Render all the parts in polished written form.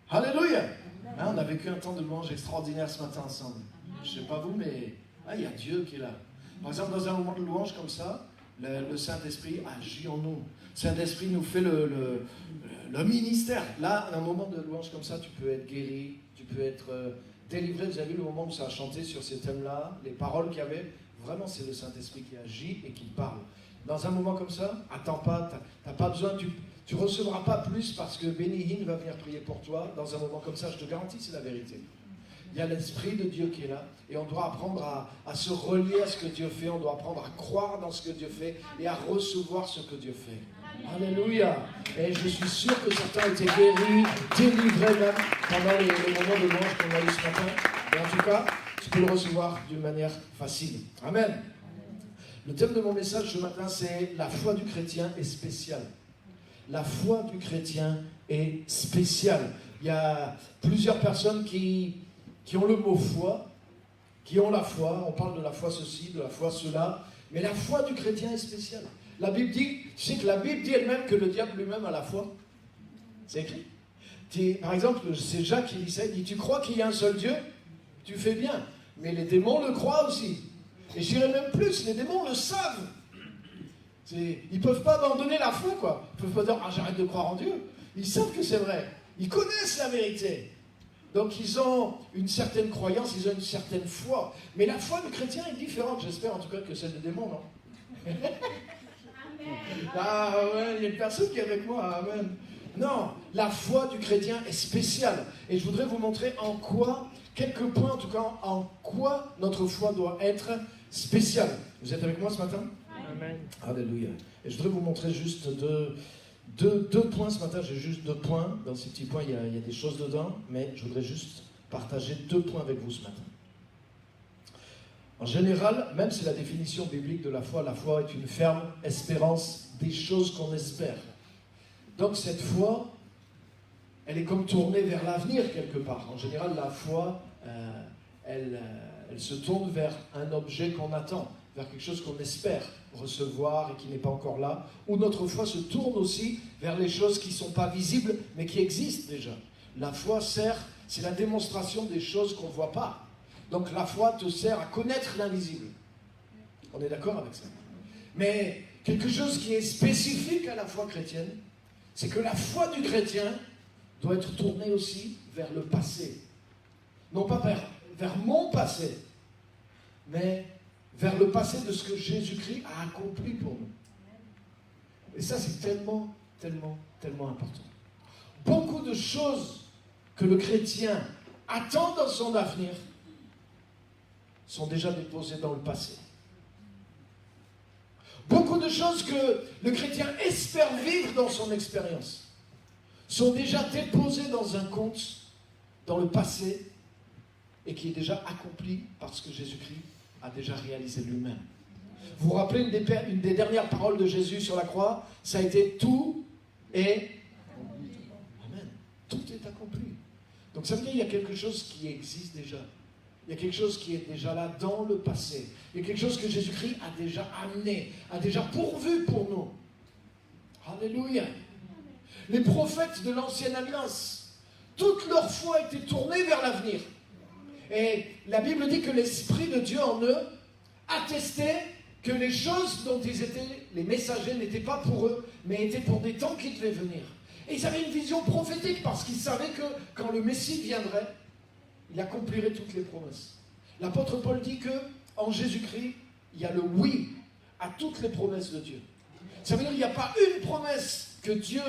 Alléluia. Hein, on a vécu un temps de louange extraordinaire ce matin ensemble. Je ne sais pas vous, mais il y a Dieu qui est là. Par exemple, dans un moment de louange comme ça, le Saint-Esprit agit en nous. Le Saint-Esprit nous fait le ministère. Là, à un moment de louange comme ça, tu peux être guéri, tu peux être délivré. Vous avez vu le moment où ça a chanté sur ces thèmes-là, les paroles qu'il y avait. Vraiment, c'est le Saint-Esprit qui agit et qui parle. Dans un moment comme ça, attends pas, tu n'as pas besoin, tu ne recevras pas plus parce que Benny Hinn va venir prier pour toi. Dans un moment comme ça, je te garantis, c'est la vérité. Il y a l'Esprit de Dieu qui est là et on doit apprendre à se relier à ce que Dieu fait. On doit apprendre à croire dans ce que Dieu fait et à recevoir ce que Dieu fait. Alléluia. Et je suis sûr que certains ont été guéris, délivrés même pendant les moments de louange qu'on a eu ce matin. Et en tout cas, tu peux le recevoir d'une manière facile. Amen. Le thème de mon message ce matin, c'est la foi du chrétien est spéciale. La foi du chrétien est spéciale. Il y a plusieurs personnes qui ont le mot foi, qui ont la foi. On parle de la foi ceci, de la foi cela. Mais la foi du chrétien est spéciale. La Bible dit, tu sais que la Bible dit elle-même que le diable lui-même a la foi. C'est écrit. Par exemple, c'est Jacques qui dit ça. Il dit, tu crois qu'il y a un seul Dieu? Tu fais bien. Mais les démons le croient aussi. Et je dirais même plus, les démons le savent. Ils ne peuvent pas abandonner la foi, quoi. Ils ne peuvent pas dire, j'arrête de croire en Dieu. Ils savent que c'est vrai. Ils connaissent la vérité. Donc ils ont une certaine croyance, ils ont une certaine foi. Mais la foi du chrétien est différente, j'espère en tout cas que celle des démons, non? Ah ouais, il y a une personne qui est avec moi, amen. Non, la foi du chrétien est spéciale. Et je voudrais vous montrer en quoi, quelques points en tout cas, en quoi notre foi doit être spéciale. Vous êtes avec moi ce matin? Amen. Alléluia. Et je voudrais vous montrer juste deux points ce matin. J'ai juste 2 points. Dans ces petits points, il y a des choses dedans. Mais je voudrais juste partager 2 points avec vous ce matin. En général, même si la définition biblique de la foi est une ferme espérance des choses qu'on espère. Donc cette foi, elle est comme tournée vers l'avenir quelque part. En général, la foi, elle se tourne vers un objet qu'on attend, vers quelque chose qu'on espère recevoir et qui n'est pas encore là. Ou notre foi se tourne aussi vers les choses qui ne sont pas visibles, mais qui existent déjà. La foi c'est la démonstration des choses qu'on ne voit pas. Donc la foi te sert à connaître l'invisible. On est d'accord avec ça? Mais quelque chose qui est spécifique à la foi chrétienne, c'est que la foi du chrétien doit être tournée aussi vers le passé. Non pas vers mon passé, mais vers le passé de ce que Jésus-Christ a accompli pour nous. Et ça, c'est tellement, tellement, tellement important. Beaucoup de choses que le chrétien attend dans son avenir sont déjà déposées dans le passé. Beaucoup de choses que le chrétien espère vivre dans son expérience sont déjà déposées dans un compte, dans le passé, et qui est déjà accompli parce que Jésus-Christ a déjà réalisé lui-même. Vous vous rappelez une des dernières paroles de Jésus sur la croix? Ça a été « tout est accompli ». Amen. Tout est accompli. Donc ça veut dire qu'il y a quelque chose qui existe déjà. Il y a quelque chose qui est déjà là dans le passé. Il y a quelque chose que Jésus-Christ a déjà amené, a déjà pourvu pour nous. Alléluia. Les prophètes de l'Ancienne Alliance, toute leur foi était tournée vers l'avenir. Et la Bible dit que l'Esprit de Dieu en eux attestait que les choses dont ils étaient les messagers n'étaient pas pour eux, mais étaient pour des temps qui devaient venir. Et ils avaient une vision prophétique parce qu'ils savaient que quand le Messie viendrait, il accomplirait toutes les promesses. L'apôtre Paul dit qu'en Jésus-Christ, il y a le oui à toutes les promesses de Dieu. Ça veut dire qu'il n'y a pas une promesse que Dieu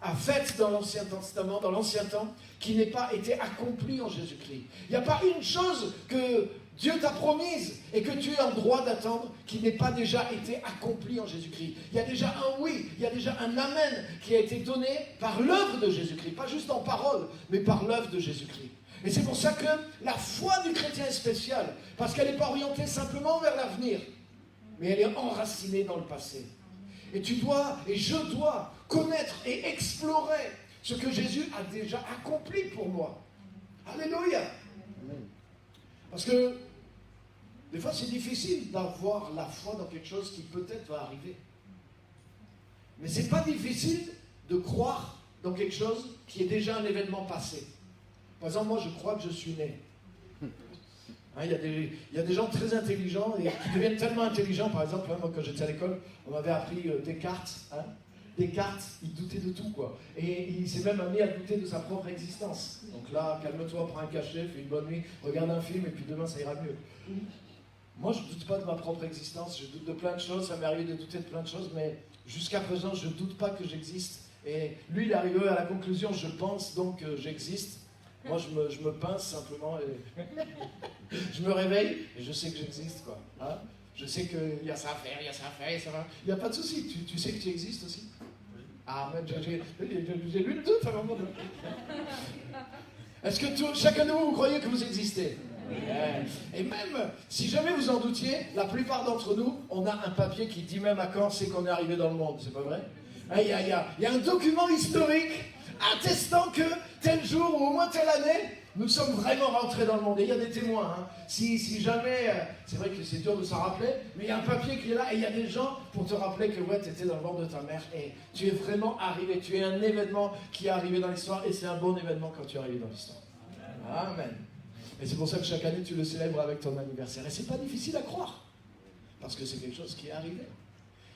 a faite dans l'Ancien Testament, dans l'Ancien Temps, qui n'ait pas été accomplie en Jésus-Christ. Il n'y a pas une chose que Dieu t'a promise et que tu es en droit d'attendre qui n'ait pas déjà été accomplie en Jésus-Christ. Il y a déjà un oui, il y a déjà un amen qui a été donné par l'œuvre de Jésus-Christ. Pas juste en parole, mais par l'œuvre de Jésus-Christ. Et c'est pour ça que la foi du chrétien est spéciale, parce qu'elle n'est pas orientée simplement vers l'avenir, mais elle est enracinée dans le passé. Et tu dois, et je dois, connaître et explorer ce que Jésus a déjà accompli pour moi. Alléluia. Parce que, des fois, c'est difficile d'avoir la foi dans quelque chose qui peut-être va arriver. Mais c'est pas difficile de croire dans quelque chose qui est déjà un événement passé. Par exemple, moi, je crois que je suis né. Il y a des gens très intelligents et qui deviennent tellement intelligents. Par exemple, moi, quand j'étais à l'école, on m'avait appris Descartes. Descartes, il doutait de tout, quoi. Et il s'est même amené à douter de sa propre existence. Donc là, calme-toi, prends un cachet, fais une bonne nuit, regarde un film et puis demain, ça ira mieux. Moi, je ne doute pas de ma propre existence, je doute de plein de choses, ça m'est arrivé de douter de plein de choses, mais jusqu'à présent, je ne doute pas que j'existe. Et lui, il est arrivé à la conclusion, je pense donc que j'existe. Moi, je me pince simplement et je me réveille et je sais que j'existe, quoi. Hein, je sais qu'il y a ça à faire, il y a ça à faire, et ça va. Il n'y a pas de souci, tu sais que tu existes aussi. Ah, mais j'ai lu le doute à un moment donné. Est-ce que chacun de vous croyez que vous existez? Et même, si jamais vous en doutiez, la plupart d'entre nous, on a un papier qui dit même à quand c'est qu'on est arrivé dans le monde, c'est pas vrai? Il y a un document historique attestant que tel jour ou au moins telle année, nous sommes vraiment rentrés dans le monde. Et il y a des témoins. Hein. Si jamais, c'est vrai que c'est dur de s'en rappeler, mais il y a un papier qui est là et il y a des gens pour te rappeler que ouais, tu étais dans le ventre de ta mère et tu es vraiment arrivé. Tu es un événement qui est arrivé dans l'histoire et c'est un bon événement quand tu es arrivé dans l'histoire. Amen. Et c'est pour ça que chaque année, tu le célèbres avec ton anniversaire. Et c'est pas difficile à croire, parce que c'est quelque chose qui est arrivé.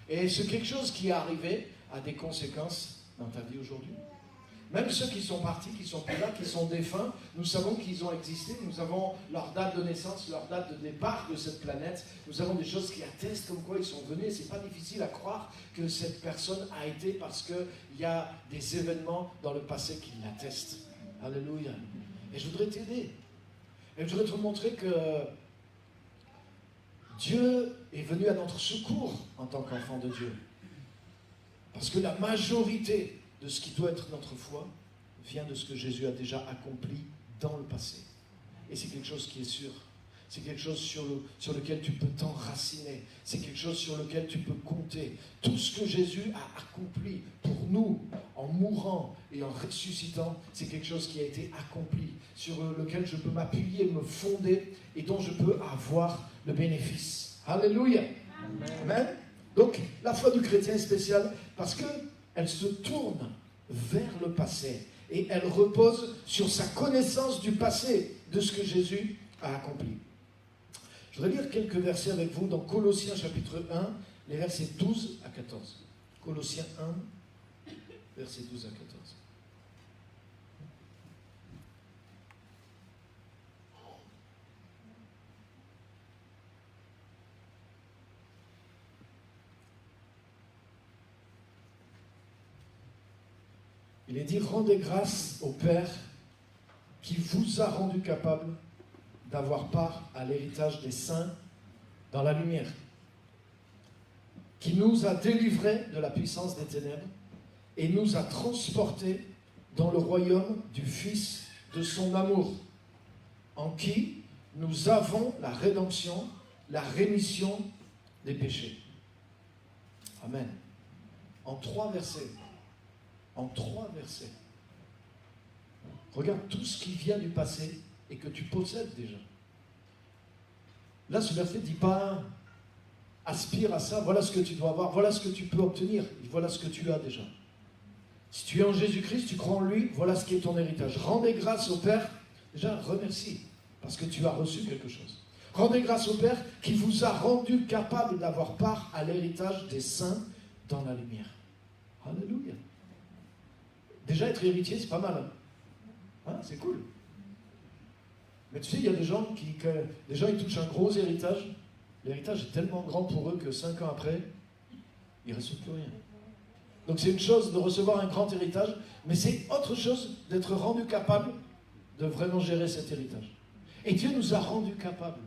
Et ce quelque chose qui est arrivé a des conséquences dans ta vie aujourd'hui. Même ceux qui sont partis, qui sont plus là, qui sont défunts, nous savons qu'ils ont existé, nous avons leur date de naissance, leur date de départ de cette planète, nous avons des choses qui attestent comme quoi ils sont venus, et c'est pas difficile à croire que cette personne a été parce qu'il y a des événements dans le passé qui l'attestent. Alléluia. Et je voudrais t'aider. Et je voudrais te montrer que Dieu est venu à notre secours en tant qu'enfant de Dieu. Parce que la majorité de ce qui doit être notre foi vient de ce que Jésus a déjà accompli dans le passé. Et c'est quelque chose qui est sûr. C'est quelque chose sur lequel tu peux t'enraciner. C'est quelque chose sur lequel tu peux compter. Tout ce que Jésus a accompli pour nous, en mourant et en ressuscitant, c'est quelque chose qui a été accompli, sur lequel je peux m'appuyer, me fonder et dont je peux avoir le bénéfice. Alléluia. Amen. Donc, la foi du chrétien est spéciale parce qu'elle se tourne vers le passé et elle repose sur sa connaissance du passé, de ce que Jésus a accompli. Je voudrais lire quelques versets avec vous dans Colossiens chapitre 1, les versets 12 à 14. Colossiens 1, versets 12 à 14. Il est dit, rendez grâce au Père qui vous a rendu capable d'avoir part à l'héritage des saints dans la lumière, qui nous a délivrés de la puissance des ténèbres et nous a transportés dans le royaume du Fils de son amour, en qui nous avons la rédemption, la rémission des péchés. Amen. En 3 versets. En 3 versets. Regarde tout ce qui vient du passé et que tu possèdes déjà. Là, ce verset ne dit pas aspire à ça, voilà ce que tu dois avoir, voilà ce que tu peux obtenir, voilà ce que tu as déjà. Si tu es en Jésus-Christ, tu crois en lui, voilà ce qui est ton héritage. Rendez grâce au Père, déjà remercie, parce que tu as reçu quelque chose. Rendez grâce au Père qui vous a rendu capable d'avoir part à l'héritage des saints dans la lumière. Alléluia. Déjà être héritier, c'est pas mal. Hein, c'est cool. Mais tu sais, il y a des gens ils touchent un gros héritage. L'héritage est tellement grand pour eux que 5 ans après, il ne reste plus rien. Donc c'est une chose de recevoir un grand héritage, mais c'est autre chose d'être rendu capable de vraiment gérer cet héritage. Et Dieu nous a rendus capables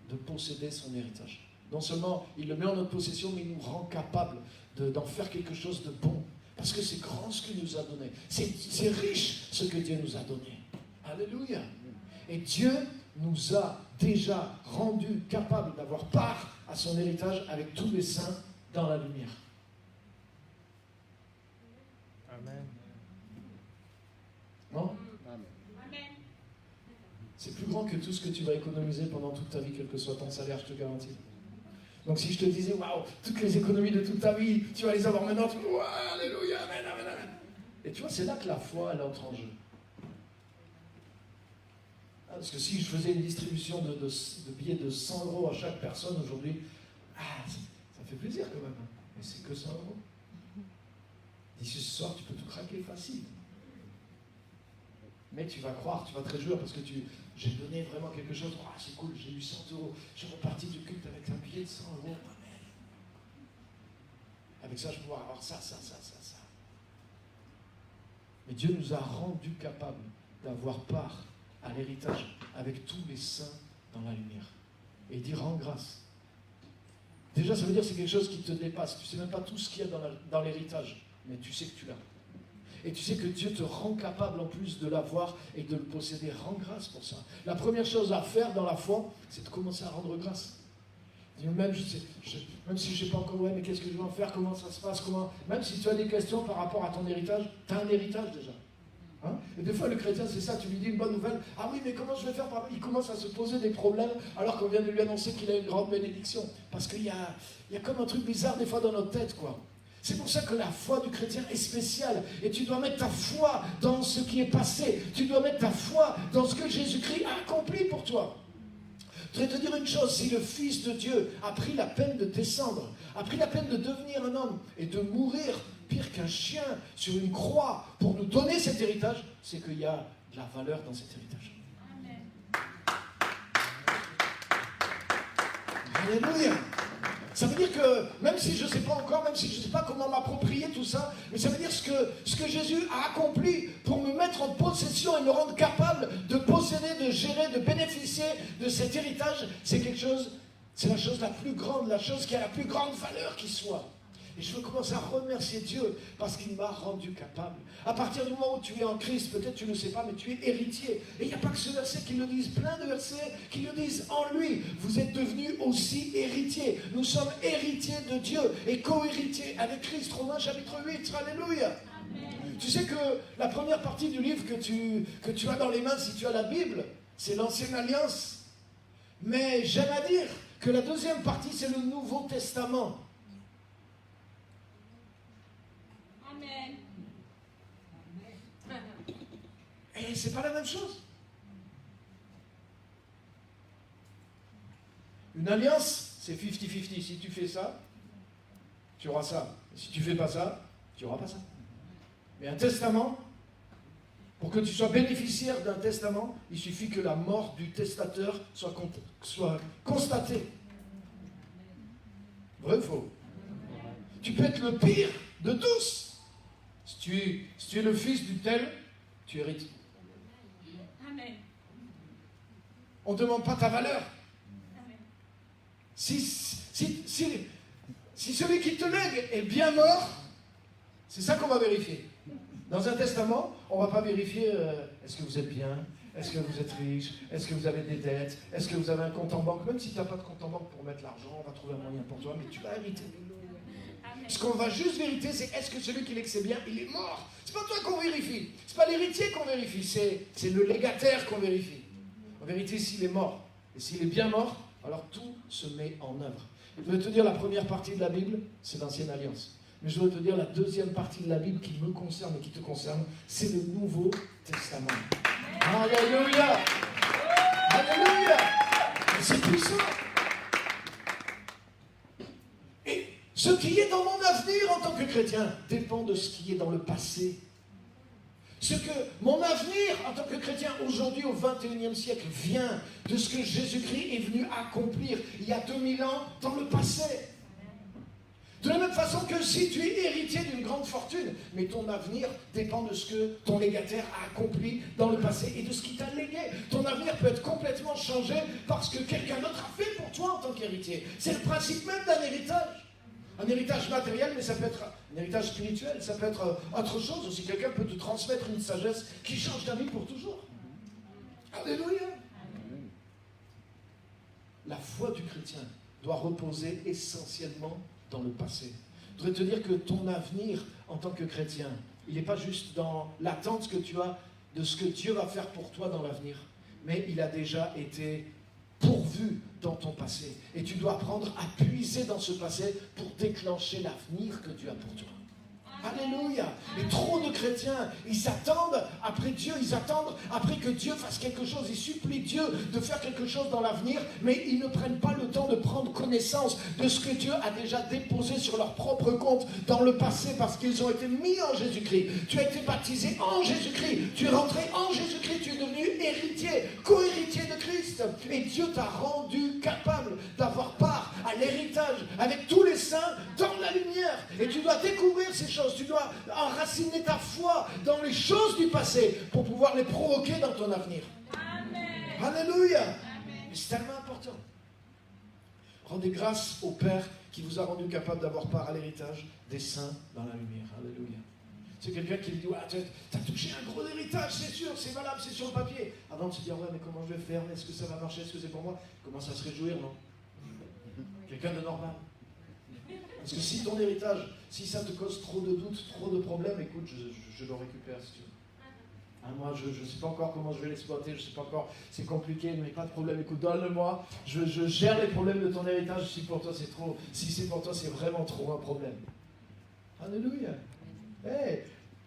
de posséder son héritage. Non seulement il le met en notre possession, mais il nous rend capables d'en faire quelque chose de bon. Parce que c'est grand ce qu'il nous a donné. C'est riche ce que Dieu nous a donné. Alléluia. Et Dieu nous a déjà rendus capables d'avoir part à son héritage avec tous les saints dans la lumière. Amen. Non? Amen. C'est plus grand que tout ce que tu vas économiser pendant toute ta vie, quel que soit ton salaire, je te garantis. Donc si je te disais, waouh, toutes les économies de toute ta vie, tu vas les avoir maintenant, tu vas, waouh, alléluia, amen, amen, amen. Et tu vois, c'est là que la foi, elle entre en jeu. Parce que si je faisais une distribution de billets de 100 € à chaque personne aujourd'hui, ça fait plaisir quand même. Mais c'est que 100 €. D'ici ce soir, tu peux tout craquer facile. Mais tu vas croire, tu vas te réjouir parce que j'ai donné vraiment quelque chose. C'est cool, j'ai eu 100 €. Je suis reparti du culte avec un billet de 100 €. Amen. Avec ça, je vais pouvoir avoir ça. Mais Dieu nous a rendus capables d'avoir part à l'héritage avec tous les saints dans la lumière. Et il dit rends grâce. Déjà, ça veut dire que c'est quelque chose qui te dépasse. Tu ne sais même pas tout ce qu'il y a dans l'héritage, mais tu sais que tu l'as. Et tu sais que Dieu te rend capable en plus de l'avoir et de le posséder. Rends grâce pour ça. La première chose à faire dans la foi, c'est de commencer à rendre grâce. Même si je ne sais pas encore, mais qu'est-ce que je vais en faire, comment ça se passe, même si tu as des questions par rapport à ton héritage, tu as un héritage déjà. Et des fois, le chrétien, c'est ça, tu lui dis une bonne nouvelle, ah oui, mais comment je vais faire? Il commence à se poser des problèmes alors qu'on vient de lui annoncer qu'il a une grande bénédiction. Parce qu'il y a comme un truc bizarre des fois dans notre tête, quoi. C'est pour ça que la foi du chrétien est spéciale. Et tu dois mettre ta foi dans ce qui est passé. Tu dois mettre ta foi dans ce que Jésus-Christ a accompli pour toi. Je voudrais te dire une chose, si le Fils de Dieu a pris la peine de descendre, a pris la peine de devenir un homme et de mourir pire qu'un chien sur une croix pour nous donner cet héritage, c'est qu'il y a de la valeur dans cet héritage. Amen. Alléluia. Ça veut dire que, même si je ne sais pas encore, même si je ne sais pas comment m'approprier tout ça, mais ça veut dire ce que Jésus a accompli pour me mettre en possession et me rendre capable de posséder, de gérer, de bénéficier de cet héritage, c'est quelque chose, c'est la chose la plus grande, la chose qui a la plus grande valeur qui soit. Et je veux commencer à remercier Dieu parce qu'il m'a rendu capable. À partir du moment où tu es en Christ, peut-être tu ne le sais pas, mais tu es héritier. Et il n'y a pas que ce verset qui le disent, plein de versets qui le disent en lui. Vous êtes devenus aussi héritiers. Nous sommes héritiers de Dieu et co-héritiers avec Christ. Romains chapitre 8, alléluia. Amen. Tu sais que la première partie du livre que tu as dans les mains, si tu as la Bible, c'est l'Ancienne Alliance. Mais j'aime à dire que la deuxième partie, c'est le Nouveau Testament. Et c'est pas la même chose. Une alliance, c'est 50-50. Si tu fais ça, tu auras ça. Et si tu fais pas ça, tu n'auras pas ça. Mais un testament, pour que tu sois bénéficiaire d'un testament, il suffit que la mort du testateur soit constatée. Vrai ou faux? Tu peux être le pire de tous. Si tu es le fils du tel, tu hérites. On ne demande pas ta valeur. Si celui qui te lègue est bien mort, c'est ça qu'on va vérifier. Dans un testament, on ne va pas vérifier est-ce que vous êtes bien, est-ce que vous êtes riche, est-ce que vous avez des dettes, est-ce que vous avez un compte en banque. Même si tu n'as pas de compte en banque pour mettre l'argent, on va trouver un moyen pour toi, mais tu vas hériter. Ce qu'on va juste vérifier, c'est est-ce que celui qui lègue c'est bien, il est mort. C'est pas toi qu'on vérifie, c'est pas l'héritier qu'on vérifie, c'est le légataire qu'on vérifie. En vérité, s'il est mort, et s'il est bien mort, alors tout se met en œuvre. Je vais te dire la première partie de la Bible, c'est l'Ancienne Alliance. Mais je vais te dire la deuxième partie de la Bible qui me concerne et qui te concerne, c'est le Nouveau Testament. Alléluia! Alléluia! C'est puissant! Et ce qui est dans mon avenir en tant que chrétien dépend de ce qui est dans le passé. Ce que mon avenir en tant que chrétien aujourd'hui au XXIe siècle vient de ce que Jésus-Christ est venu accomplir il y a 2000 ans dans le passé. De la même façon que si tu es héritier d'une grande fortune, mais ton avenir dépend de ce que ton légataire a accompli dans le passé et de ce qu'il t'a légué. Ton avenir peut être complètement changé parce que quelqu'un d'autre a fait pour toi en tant qu'héritier. C'est le principe même d'un héritage. Un héritage matériel, mais ça peut être un héritage spirituel, ça peut être autre chose aussi. Quelqu'un peut te transmettre une sagesse qui change ta vie pour toujours. Alléluia. La foi du chrétien doit reposer essentiellement dans le passé. Je voudrais te dire que ton avenir en tant que chrétien, il n'est pas juste dans l'attente que tu as de ce que Dieu va faire pour toi dans l'avenir, mais il a déjà été pourvu dans ton passé. Et tu dois apprendre à puiser dans ce passé pour déclencher l'avenir que Dieu a pour toi. Alléluia. Et trop de chrétiens, ils attendent après Dieu, ils attendent après que Dieu fasse quelque chose, ils supplient Dieu de faire quelque chose dans l'avenir, mais ils ne prennent pas le temps de prendre connaissance de ce que Dieu a déjà déposé sur leur propre compte dans le passé, parce qu'ils ont été mis en Jésus-Christ. Tu as été baptisé en Jésus-Christ, tu es rentré en Jésus-Christ, tu es devenu héritier, co-héritier de Christ. Et Dieu t'a rendu capable d'avoir part à l'héritage avec tous les saints dans la lumière. Et tu dois découvrir ces choses. Tu dois enraciner ta foi dans les choses du passé pour pouvoir les provoquer dans ton avenir. Amen. Alléluia. Amen. C'est tellement important. Rendez grâce au Père qui vous a rendu capable d'avoir part à l'héritage des saints dans la lumière. Alléluia. C'est quelqu'un qui me dit, ouais, tu as touché un gros héritage, c'est sûr, c'est valable, c'est sur le papier. Avant de se dire, ouais, mais comment je vais faire? Est-ce que ça va marcher? Est-ce que c'est pour moi? Commence à se réjouir, non? Quelqu'un de normal. Parce que si ton héritage, si ça te cause trop de doutes, trop de problèmes, écoute, je le récupère si tu veux. Hein, moi, je ne sais pas encore comment je vais l'exploiter, je ne sais pas encore, c'est compliqué, mais pas de problème, écoute, donne-le-moi, je gère les problèmes de ton héritage si pour toi c'est trop, si c'est pour toi c'est vraiment trop un problème. Alléluia. Hey,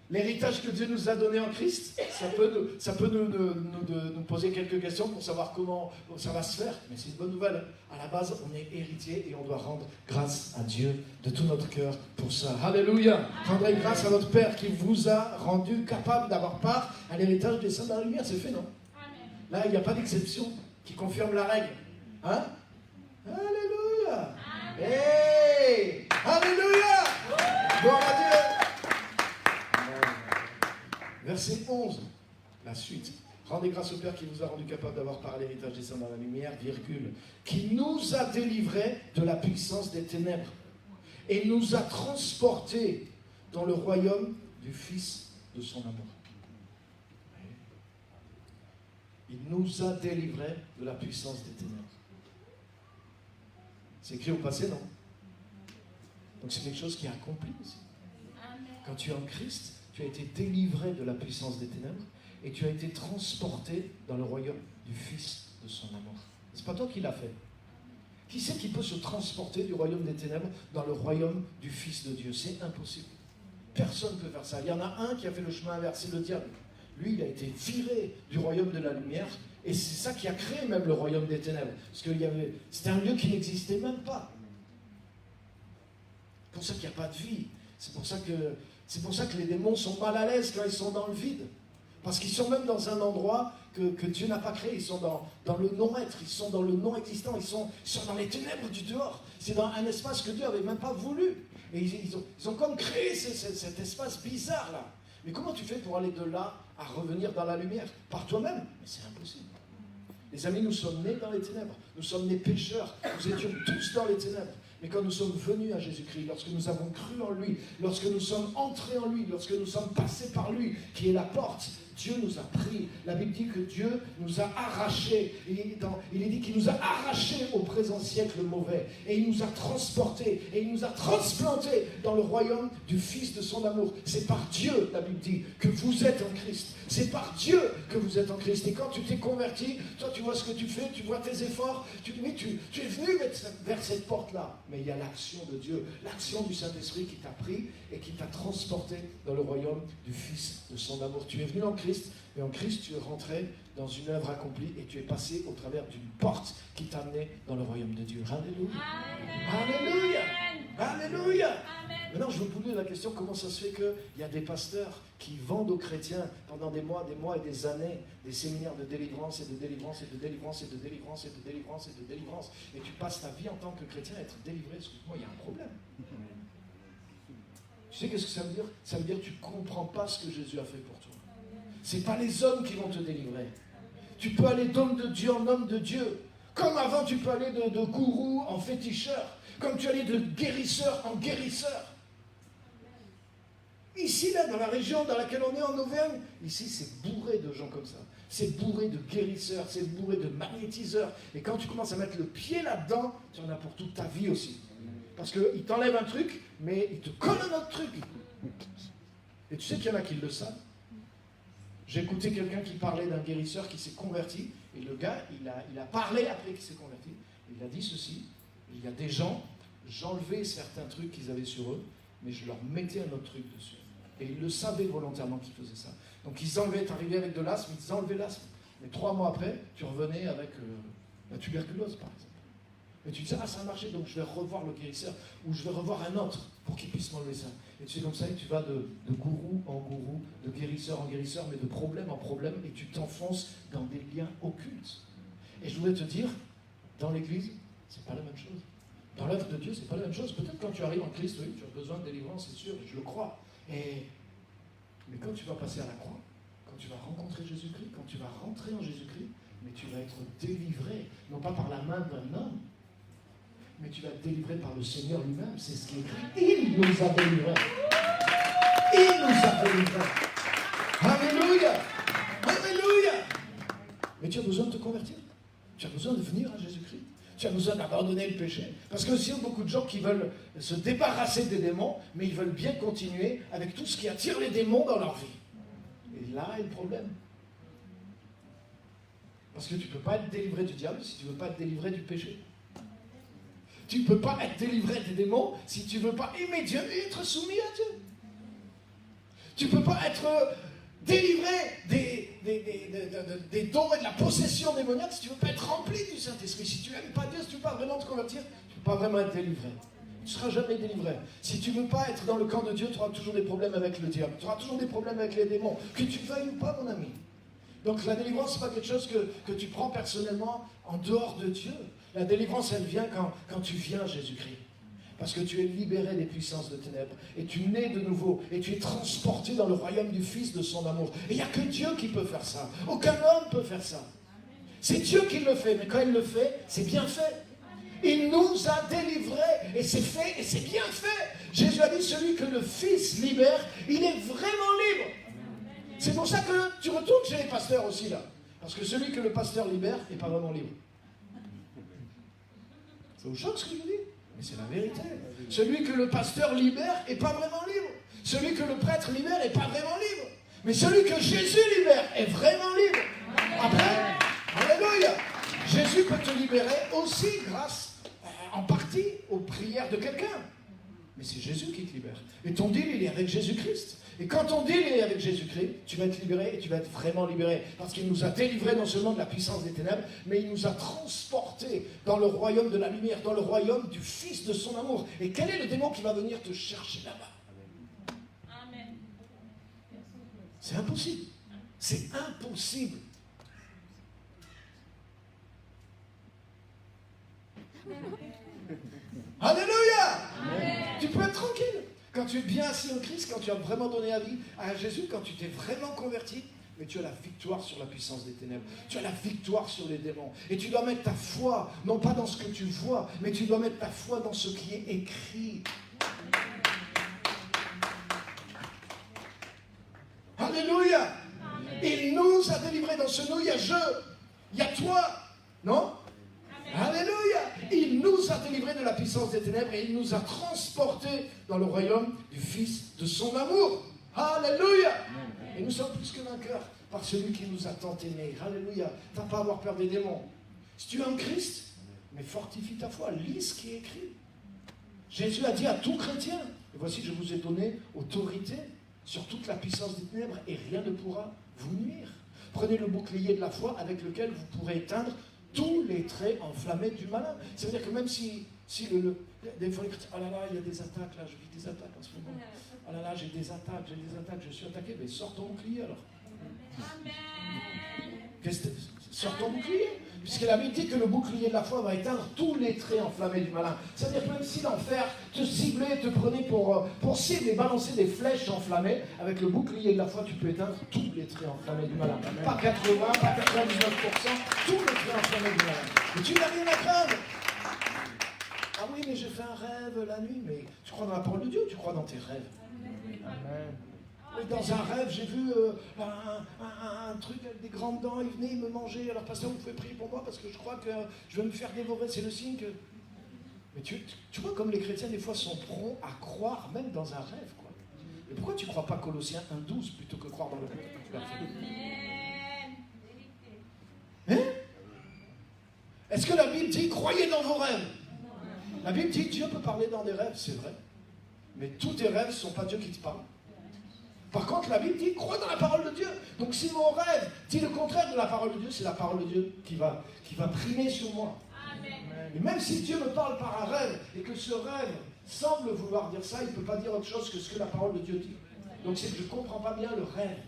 l'héritage que Dieu nous a donné en Christ, ça peut nous poser quelques questions pour savoir comment ça va se faire. Mais c'est une bonne nouvelle. À la base, on est héritier et on doit rendre grâce à Dieu de tout notre cœur pour ça. Alléluia. Rendez grâce à notre Père qui vous a rendu capable d'avoir part à l'héritage des saints dans la lumière. C'est fait, non? Amen. Là, il n'y a pas d'exception qui confirme la règle. Hein? Alléluia. Amen. Hey! Alléluia. Gloire à Dieu. Verset 11, la suite. Rendez grâce au Père qui vous a rendu capable d'avoir part à l'héritage des saints dans la lumière, virgule, qui nous a délivrés de la puissance des ténèbres et nous a transportés dans le royaume du Fils de son amour. Il nous a délivrés de la puissance des ténèbres. C'est écrit au passé, non? Donc c'est quelque chose qui est accompli ici. Quand tu es en Christ, tu as été délivré de la puissance des ténèbres et tu as été transporté dans le royaume du Fils de son amour. C'est pas toi qui l'as fait. Qui c'est qui peut se transporter du royaume des ténèbres dans le royaume du Fils de Dieu? C'est impossible. Personne ne peut faire ça. Il y en a un qui a fait le chemin inverse, c'est le diable. Lui, il a été viré du royaume de la lumière et c'est ça qui a créé même le royaume des ténèbres. Parce que c'était un lieu qui n'existait même pas. C'est pour ça qu'il n'y a pas de vie. C'est pour ça que les démons sont mal à l'aise quand ils sont dans le vide. Parce qu'ils sont même dans un endroit que Dieu n'a pas créé. Ils sont dans le non-être, ils sont dans le non-existant, ils sont dans les ténèbres du dehors. C'est dans un espace que Dieu n'avait même pas voulu. Et ils ont comme créé cet espace bizarre là. Mais comment tu fais pour aller de là à revenir dans la lumière? Par toi-même? Mais c'est impossible. Les amis, nous sommes nés dans les ténèbres. Nous sommes nés pécheurs. Nous étions tous dans les ténèbres. Mais quand nous sommes venus à Jésus-Christ, lorsque nous avons cru en lui, lorsque nous sommes entrés en lui, lorsque nous sommes passés par lui, qui est la porte, Dieu nous a pris. La Bible dit que Dieu nous a arrachés. Il est dit qu'il nous a arrachés au présent siècle mauvais. Et il nous a transportés. Et il nous a transplantés dans le royaume du Fils de son amour. C'est par Dieu, la Bible dit, que vous êtes en Christ. C'est par Dieu que vous êtes en Christ. Et quand tu t'es converti, toi tu vois ce que tu fais, tu vois tes efforts, tu es venu vers cette porte-là. Mais il y a l'action de Dieu, l'action du Saint-Esprit qui t'a pris et qui t'a transporté dans le royaume du Fils de son amour. Tu es venu en Christ, et en Christ tu es rentré dans une œuvre accomplie et tu es passé au travers d'une porte qui t'a amené dans le royaume de Dieu. Alléluia. Amen. Alléluia. Alléluia. Amen. Maintenant, je vous pose la question, comment ça se fait qu'il y a des pasteurs qui vendent aux chrétiens pendant des mois et des années des séminaires de délivrance et de délivrance et de délivrance et de délivrance et de délivrance et de délivrance, et tu passes ta vie en tant que chrétien à être délivré? Excuse-moi, il y a un problème. Tu sais qu'est-ce que ça veut dire? Ça veut dire que tu ne comprends pas ce que Jésus a fait pour toi. Ce n'est pas les hommes qui vont te délivrer. Tu peux aller d'homme de Dieu en homme de Dieu. Comme avant, tu peux aller de gourou en féticheur. Comme tu allais de guérisseur en guérisseur. Ici, là, dans la région dans laquelle on est, en Auvergne, ici, c'est bourré de gens comme ça. C'est bourré de guérisseurs, c'est bourré de magnétiseurs. Et quand tu commences à mettre le pied là-dedans, tu en as pour toute ta vie aussi. Parce qu'ils t'enlèvent un truc, mais ils te collent un autre truc. Et tu sais qu'il y en a qui le savent. J'ai écouté quelqu'un qui parlait d'un guérisseur qui s'est converti. Et le gars, il a parlé après qu'il s'est converti. Il a dit ceci: il y a des gens, j'enlevais certains trucs qu'ils avaient sur eux, mais je leur mettais un autre truc dessus. Et ils le savaient volontairement qu'ils faisaient ça. Donc ils enlevaient, t'arrivais avec de l'asthme, ils enlevaient l'asthme. Mais 3 mois après, tu revenais avec la tuberculose, par exemple. Et tu disais, ah, ça a marché, donc je vais revoir le guérisseur, ou je vais revoir un autre pour qu'il puisse m'enlever ça. Et tu sais, comme ça, et tu vas de gourou en gourou, de guérisseur en guérisseur, mais de problème en problème, et tu t'enfonces dans des liens occultes. Et je voulais te dire, dans l'église, c'est pas la même chose. Dans l'œuvre de Dieu, c'est pas la même chose. Peut-être quand tu arrives en Christ, oui, tu as besoin de délivrance, c'est sûr, je le crois. Mais quand tu vas passer à la croix, quand tu vas rencontrer Jésus-Christ, quand tu vas rentrer en Jésus-Christ, mais tu vas être délivré, non pas par la main d'un homme, mais tu vas être délivré par le Seigneur lui-même. C'est ce qui est écrit. Il nous a délivrés. Il nous a délivrés. Alléluia. Alléluia. Mais tu as besoin de te convertir. Tu as besoin de venir à Jésus-Christ. Tu as besoin d'abandonner le péché. Parce que aussi, il y a beaucoup de gens qui veulent se débarrasser des démons, mais ils veulent bien continuer avec tout ce qui attire les démons dans leur vie. Et là est le problème. Parce que tu ne peux pas être délivré du diable si tu ne veux pas être délivré du péché. Tu ne peux pas être délivré des démons si tu ne veux pas aimer Dieu et être soumis à Dieu. Tu ne peux pas être délivré des dons et de la possession démoniaque si tu ne veux pas être rempli du Saint-Esprit. Si tu n'aimes pas Dieu, si tu ne veux pas vraiment te convertir, tu ne peux pas vraiment être délivré. Tu ne seras jamais délivré. Si tu ne veux pas être dans le camp de Dieu, tu auras toujours des problèmes avec le diable. Tu auras toujours des problèmes avec les démons. Que tu veuilles ou pas, mon ami. Donc la délivrance, ce n'est pas quelque chose que tu prends personnellement en dehors de Dieu. La délivrance, elle vient quand tu viens à Jésus-Christ. Parce que tu es libéré des puissances de ténèbres. Et tu nais de nouveau. Et tu es transporté dans le royaume du Fils de son amour. Et il n'y a que Dieu qui peut faire ça. Aucun homme ne peut faire ça. C'est Dieu qui le fait. Mais quand il le fait, c'est bien fait. Il nous a délivrés. Et c'est fait et c'est bien fait. Jésus a dit, celui que le Fils libère, il est vraiment libre. C'est pour ça que tu retournes chez les pasteurs aussi là. Parce que celui que le pasteur libère n'est pas vraiment libre. Ça vous choque ce que je dis? Mais c'est la vérité. Celui que le pasteur libère n'est pas vraiment libre. Celui que le prêtre libère n'est pas vraiment libre. Mais celui que Jésus libère est vraiment libre. Après, alléluia, Jésus peut te libérer aussi grâce, en partie, aux prières de quelqu'un. Mais c'est Jésus qui te libère. Et ton deal, il est avec Jésus-Christ. Et quand ton deal est avec Jésus-Christ, tu vas être libéré et tu vas être vraiment libéré. Parce qu'il nous a délivrés non seulement de la puissance des ténèbres, mais il nous a transportés dans le royaume de la lumière, dans le royaume du Fils de son amour. Et quel est le démon qui va venir te chercher là-bas? Amen. C'est impossible. C'est impossible. Alléluia. Amen. Tu peux être tranquille. Quand tu es bien assis en Christ, quand tu as vraiment donné la vie à Jésus, quand tu t'es vraiment converti, mais tu as la victoire sur la puissance des ténèbres. Tu as la victoire sur les démons. Et tu dois mettre ta foi, non pas dans ce que tu vois, mais tu dois mettre ta foi dans ce qui est écrit. Alléluia. Il nous a délivrés. Dans ce nous, il y a je, il y a toi, non? Alléluia. Il nous a délivrés de la puissance des ténèbres et il nous a transportés dans le royaume du Fils de son amour. Alléluia. Et nous sommes plus que vainqueurs par celui qui nous a tant aimés. Alléluia. Tu n'as pas à avoir peur des démons. Si tu es en Christ, mais fortifie ta foi, lis ce qui est écrit. Jésus a dit à tout chrétien, et voici je vous ai donné autorité sur toute la puissance des ténèbres et rien ne pourra vous nuire. Prenez le bouclier de la foi avec lequel vous pourrez éteindre tous les traits enflammés du malin. Ça veut dire que même si des fois les chrétiens, oh là là, il y a des attaques là, je vis des attaques en ce moment. Oh là là, j'ai des attaques, je suis attaqué. Mais sors ton bouclier alors. Amen. Sors ton bouclier. Puisque la Bible dit que le bouclier de la foi va éteindre tous les traits enflammés du malin. C'est-à-dire que même si l'enfer te ciblait, te prenait pour cible et balancer des flèches enflammées, avec le bouclier de la foi, tu peux éteindre tous les traits enflammés du malin. Pas 80, pas 99%, tous les traits enflammés du malin. Et tu n'as rien à craindre. Ah oui, mais j'ai fait un rêve la nuit. Mais tu crois dans la parole de Dieu ou tu crois dans tes rêves? Amen. Dans un rêve, j'ai vu un truc avec des grandes dents, il venait, il me mangeait. Alors, pasteur, vous pouvez prier pour moi parce que je crois que je vais me faire dévorer. C'est le signe que... Mais tu vois, comme les chrétiens, des fois, sont prompts à croire même dans un rêve, quoi. Et pourquoi tu ne crois pas Colossiens 1,12 plutôt que croire dans le rêve? Hein? Est-ce que la Bible dit, croyez dans vos rêves? La Bible dit, Dieu peut parler dans des rêves, c'est vrai. Mais tous tes rêves ne sont pas Dieu qui te parle. Par contre, la Bible dit, crois dans la parole de Dieu. Donc si mon rêve dit le contraire de la parole de Dieu, c'est la parole de Dieu qui va primer sur moi. Amen. Et même si Dieu me parle par un rêve, et que ce rêve semble vouloir dire ça, il ne peut pas dire autre chose que ce que la parole de Dieu dit. Donc c'est que je ne comprends pas bien le rêve.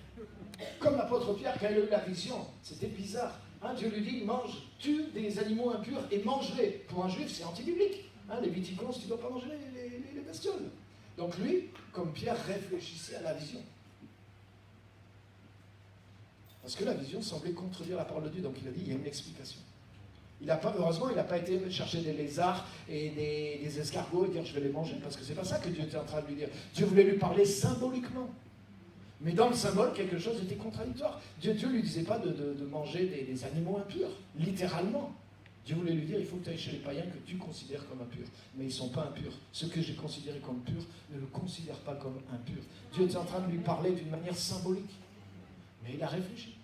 Comme l'apôtre Pierre, quand il a eu la vision, c'était bizarre. Hein, Dieu lui dit, tue des animaux impurs et mange-les. Pour un juif, c'est anti-biblique. Hein, les viticons, tu ne dois pas manger les bestioles. Donc lui, comme Pierre, réfléchissait à la vision. Parce que la vision semblait contredire la parole de Dieu, donc il a dit, il y a une explication. Heureusement, il n'a pas été chercher des lézards et des escargots et dire, je vais les manger, parce que c'est pas ça que Dieu était en train de lui dire. Dieu voulait lui parler symboliquement. Mais dans le symbole, quelque chose était contradictoire. Dieu ne lui disait pas de manger des animaux impurs, littéralement. Dieu voulait lui dire, il faut que tu ailles chez les païens que tu considères comme impurs. Mais ils ne sont pas impurs. Ce que j'ai considéré comme pur, ne le considère pas comme impur. Dieu était en train de lui parler d'une manière symbolique. Mais il a réfléchi.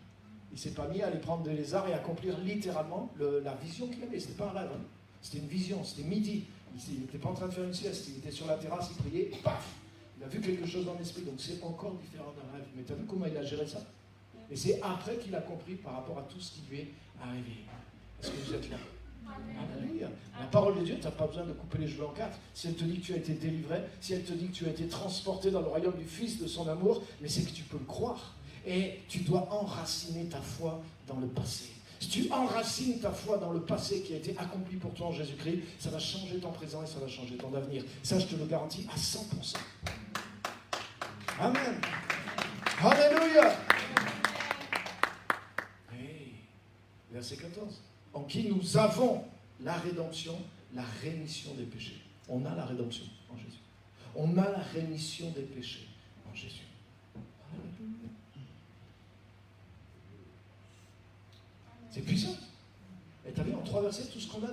Il ne s'est pas mis à aller prendre des lézards et accomplir littéralement la vision qu'il avait. Ce n'était pas un rêve. Hein. C'était une vision, c'était midi. Il n'était pas en train de faire une sieste. Il était sur la terrasse, il priait, et paf, il a vu quelque chose dans l'esprit. Donc c'est encore différent d'un rêve. Mais tu as vu comment il a géré ça? Et c'est après qu'il a compris par rapport à tout ce qui lui est arrivé. Est-ce que vous êtes là? Alléluia. La parole de Dieu, tu n'as pas besoin de couper les cheveux en quatre. Si elle te dit que tu as été délivré, si elle te dit que tu as été transporté dans le royaume du Fils de son amour, mais c'est que tu peux le croire. Et tu dois enraciner ta foi dans le passé. Si tu enracines ta foi dans le passé qui a été accompli pour toi en Jésus-Christ, ça va changer ton présent et ça va changer ton avenir. Ça, je te le garantis à 100%. Amen. Alléluia. Hey. Verset 14. En qui nous avons la rédemption, la rémission des péchés. On a la rédemption en Jésus. On a la rémission des péchés en Jésus. C'est puissant. Et tu as vu en 3 versets tout ce qu'on a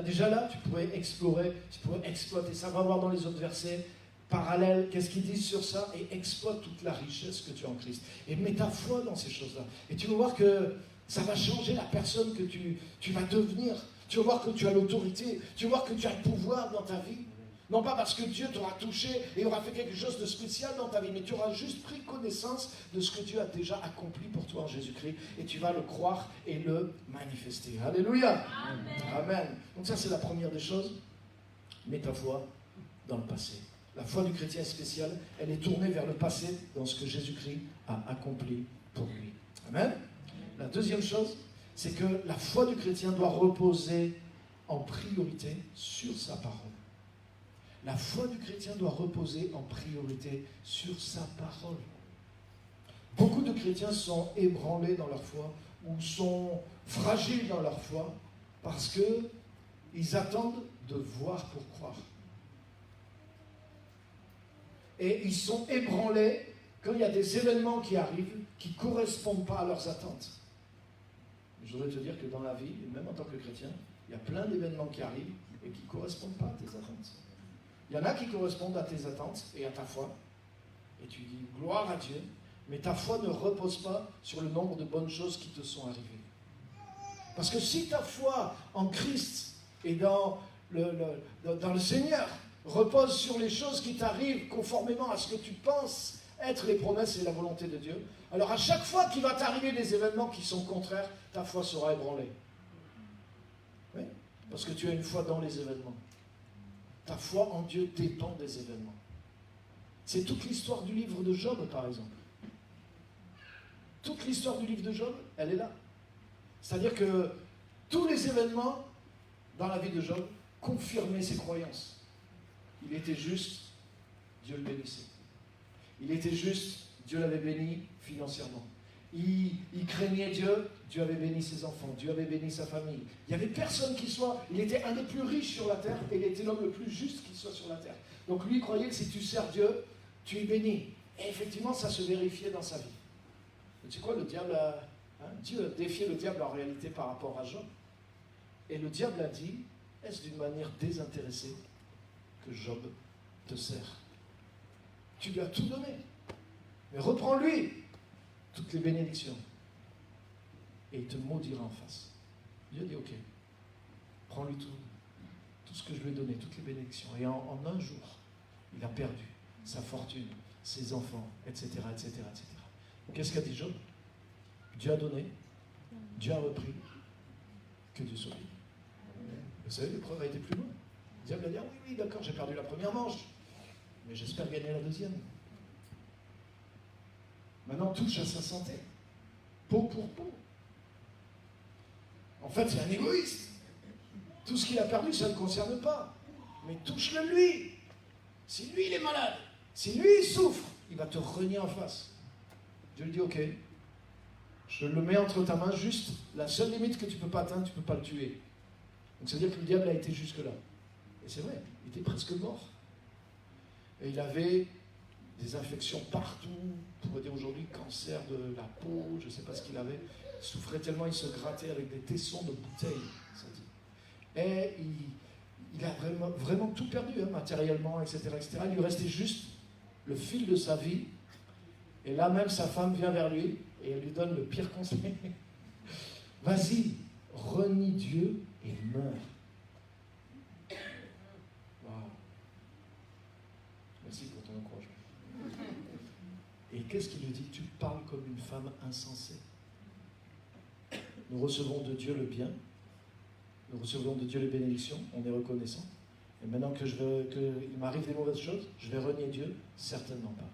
déjà? Là, tu pourrais explorer, tu pourrais exploiter ça. Va voir dans les autres versets parallèles, qu'est-ce qu'ils disent sur ça, et exploite toute la richesse que tu as en Christ. Et mets ta foi dans ces choses-là. Et tu vas voir que ça va changer la personne que tu vas devenir. Tu vas voir que tu as l'autorité. Tu vas voir que tu as le pouvoir dans ta vie. Non pas parce que Dieu t'aura touché et aura fait quelque chose de spécial dans ta vie, mais tu auras juste pris connaissance de ce que Dieu a déjà accompli pour toi en Jésus-Christ et tu vas le croire et le manifester. Alléluia. Amen. Amen. Donc ça, c'est la première des choses. Mets ta foi dans le passé. La foi du chrétien est spéciale. Elle est tournée vers le passé dans ce que Jésus-Christ a accompli pour lui. Amen. La deuxième chose, c'est que la foi du chrétien doit reposer en priorité sur sa parole. La foi du chrétien doit reposer en priorité sur sa parole. Beaucoup de chrétiens sont ébranlés dans leur foi ou sont fragiles dans leur foi parce qu'ils attendent de voir pour croire. Et ils sont ébranlés quand il y a des événements qui arrivent qui ne correspondent pas à leurs attentes. Je voudrais te dire que dans la vie, même en tant que chrétien, il y a plein d'événements qui arrivent et qui ne correspondent pas à tes attentes. Il y en a qui correspondent à tes attentes et à ta foi. Et tu dis gloire à Dieu, mais ta foi ne repose pas sur le nombre de bonnes choses qui te sont arrivées. Parce que si ta foi en Christ et dans le Seigneur repose sur les choses qui t'arrivent conformément à ce que tu penses être les promesses et la volonté de Dieu, alors à chaque fois qu'il va t'arriver des événements qui sont contraires, ta foi sera ébranlée. Oui, parce que tu as une foi dans les événements. Ta foi en Dieu dépend des événements. C'est toute l'histoire du livre de Job, par exemple. Toute l'histoire du livre de Job, elle est là. C'est-à-dire que tous les événements dans la vie de Job confirmaient ses croyances. Il était juste, Dieu le bénissait. Il était juste, Dieu l'avait béni financièrement. Il craignait Dieu, Dieu avait béni ses enfants, Dieu avait béni sa famille. Il n'y avait personne qui soit, il était un des plus riches sur la terre et il était l'homme le plus juste qui soit sur la terre. Donc lui, il croyait que si tu sers Dieu, tu es béni. Et effectivement, ça se vérifiait dans sa vie. Tu sais quoi, le diable Dieu a défié le diable en réalité par rapport à Job. Et le diable a dit, est-ce d'une manière désintéressée que Job te sert? Tu lui as tout donné. Mais reprends-lui toutes les bénédictions. Et il te maudira en face. Dieu dit, ok, prends-lui tout ce que je lui ai donné, toutes les bénédictions. Et en un jour, Il a perdu sa fortune, ses enfants, etc., etc., etc. Qu'est-ce qu'a dit Job? Dieu a donné, Dieu a repris, que Dieu soit béni. Vous savez, l'épreuve a été plus loin. Le diable a dit, ah oui, d'accord, j'ai perdu la première manche, mais j'espère gagner la deuxième. Maintenant, touche à sa santé. Peau pour peau. En fait, c'est un égoïste. Tout ce qu'il a perdu, ça ne le concerne pas. Mais touche-le lui. Si lui, il est malade, si lui, il souffre, il va te renier en face. Dieu lui dit, ok, je le mets entre ta main, juste la seule limite que tu ne peux pas atteindre, tu ne peux pas le tuer. Donc ça veut dire que le diable a été jusque-là. Et c'est vrai, il était presque mort. Et il avait des infections partout, on pourrait dire aujourd'hui cancer de la peau, je ne sais pas ce qu'il avait. Il souffrait tellement, il se grattait avec des tessons de bouteilles, ça dit. Et il a vraiment tout perdu, hein, matériellement, etc., etc. Il lui restait juste le fil de sa vie. Et là même, sa femme vient vers lui et elle lui donne le pire conseil. Vas-y, renie Dieu et meurs. Wow. Merci pour ton encouragement. Et qu'est-ce qu'il lui dit? Tu parles comme une femme insensée. Nous recevons de Dieu le bien, nous recevons de Dieu les bénédictions, on est reconnaissant. Et maintenant qu'il m'arrive des mauvaises choses, je vais renier Dieu? Certainement pas.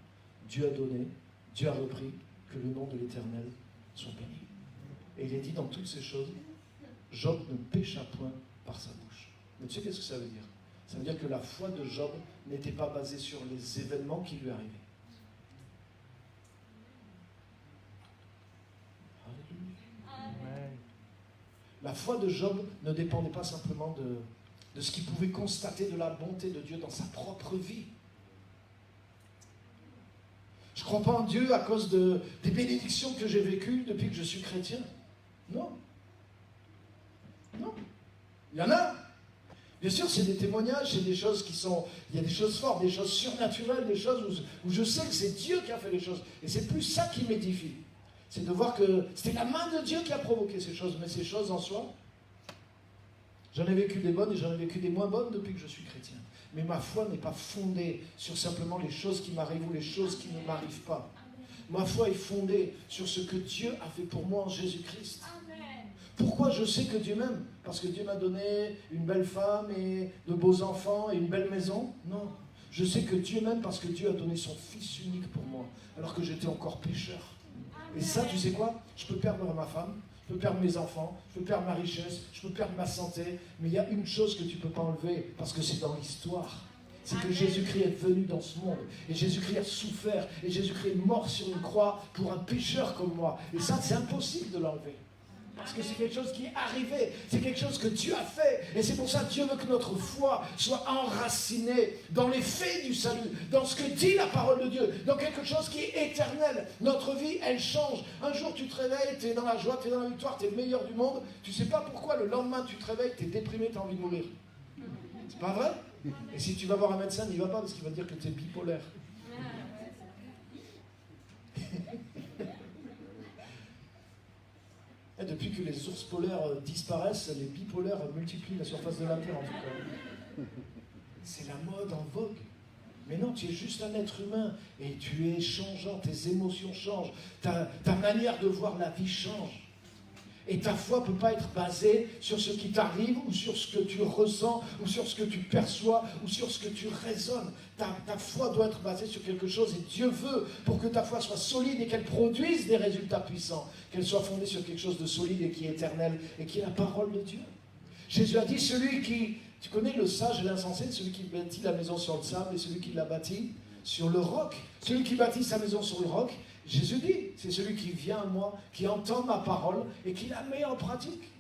Dieu a donné, Dieu a repris, que le nom de l'Éternel soit béni. Et il est dit dans toutes ces choses, Job ne pécha point par sa bouche. Mais tu sais qu'est-ce que ça veut dire? Ça veut dire que la foi de Job n'était pas basée sur les événements qui lui arrivaient. Alléluia. La foi de Job ne dépendait pas simplement de ce qu'il pouvait constater de la bonté de Dieu dans sa propre vie. Je ne crois pas en Dieu à cause des bénédictions que j'ai vécues depuis que je suis chrétien. Non. Non. Il y en a. Bien sûr, c'est des témoignages, c'est des choses qui sont... Il y a des choses fortes, des choses surnaturelles, des choses où je sais que c'est Dieu qui a fait les choses. Et c'est plus ça qui m'édifie. C'est de voir que c'était la main de Dieu qui a provoqué ces choses. Mais ces choses en soi, j'en ai vécu des bonnes et j'en ai vécu des moins bonnes depuis que je suis chrétien. Mais ma foi n'est pas fondée sur simplement les choses qui m'arrivent ou les choses qui ne m'arrivent pas. Ma foi est fondée sur ce que Dieu a fait pour moi en Jésus-Christ. Pourquoi je sais que Dieu m'aime? Parce que Dieu m'a donné une belle femme et de beaux enfants et une belle maison? Non. Je sais que Dieu m'aime parce que Dieu a donné son Fils unique pour moi, alors que j'étais encore pécheur. Et ça, tu sais quoi? Je peux perdre ma femme, je peux perdre mes enfants, je peux perdre ma richesse, je peux perdre ma santé, mais il y a une chose que tu ne peux pas enlever, parce que c'est dans l'histoire. C'est que Jésus-Christ est venu dans ce monde, et Jésus-Christ a souffert, et Jésus-Christ est mort sur une croix pour un pécheur comme moi. Et ça, c'est impossible de l'enlever. Parce que c'est quelque chose qui est arrivé, c'est quelque chose que Dieu a fait. Et c'est pour ça que Dieu veut que notre foi soit enracinée dans les faits du salut, dans ce que dit la parole de Dieu, dans quelque chose qui est éternel. Notre vie, elle change. Un jour, tu te réveilles, tu es dans la joie, tu es dans la victoire, tu es le meilleur du monde. Tu ne sais pas pourquoi, le lendemain, tu te réveilles, tu es déprimé, tu as envie de mourir. C'est pas vrai? Et si tu vas voir un médecin, n'y va pas parce qu'il va te dire que tu es bipolaire. Et depuis que les ours polaires disparaissent, les bipolaires multiplient la surface de la Terre en tout cas. C'est la mode en vogue. Mais non, tu es juste un être humain et tu es changeant, tes émotions changent, ta manière de voir la vie change. Et ta foi ne peut pas être basée sur ce qui t'arrive ou sur ce que tu ressens ou sur ce que tu perçois ou sur ce que tu raisonnes. Ta foi doit être basée sur quelque chose et Dieu veut pour que ta foi soit solide et qu'elle produise des résultats puissants, qu'elle soit fondée sur quelque chose de solide et qui est éternel et qui est la parole de Dieu. Jésus a dit, celui qui, tu connais le sage et l'insensé, celui qui bâtit la maison sur le sable et celui qui l'a bâti sur le roc. Celui qui bâtit sa maison sur le roc, Jésus dit, c'est celui qui vient à moi, qui entend ma parole et qui la met en pratique.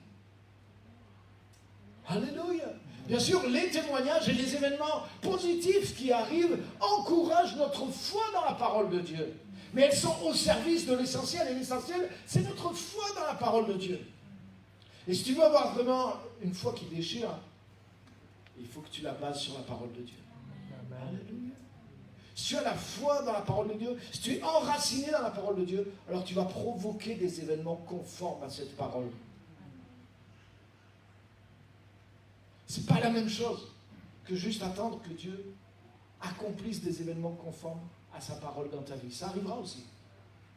Alléluia. Bien sûr, les témoignages et les événements positifs qui arrivent encouragent notre foi dans la parole de Dieu. Mais elles sont au service de l'essentiel. Et l'essentiel, c'est notre foi dans la parole de Dieu. Et si tu veux avoir vraiment une foi qui déchire, il faut que tu la bases sur la parole de Dieu. Alléluia. Si tu as la foi dans la parole de Dieu, si tu es enraciné dans la parole de Dieu, alors tu vas provoquer des événements conformes à cette parole. C'est pas la même chose que juste attendre que Dieu accomplisse des événements conformes à sa parole dans ta vie. Ça arrivera aussi.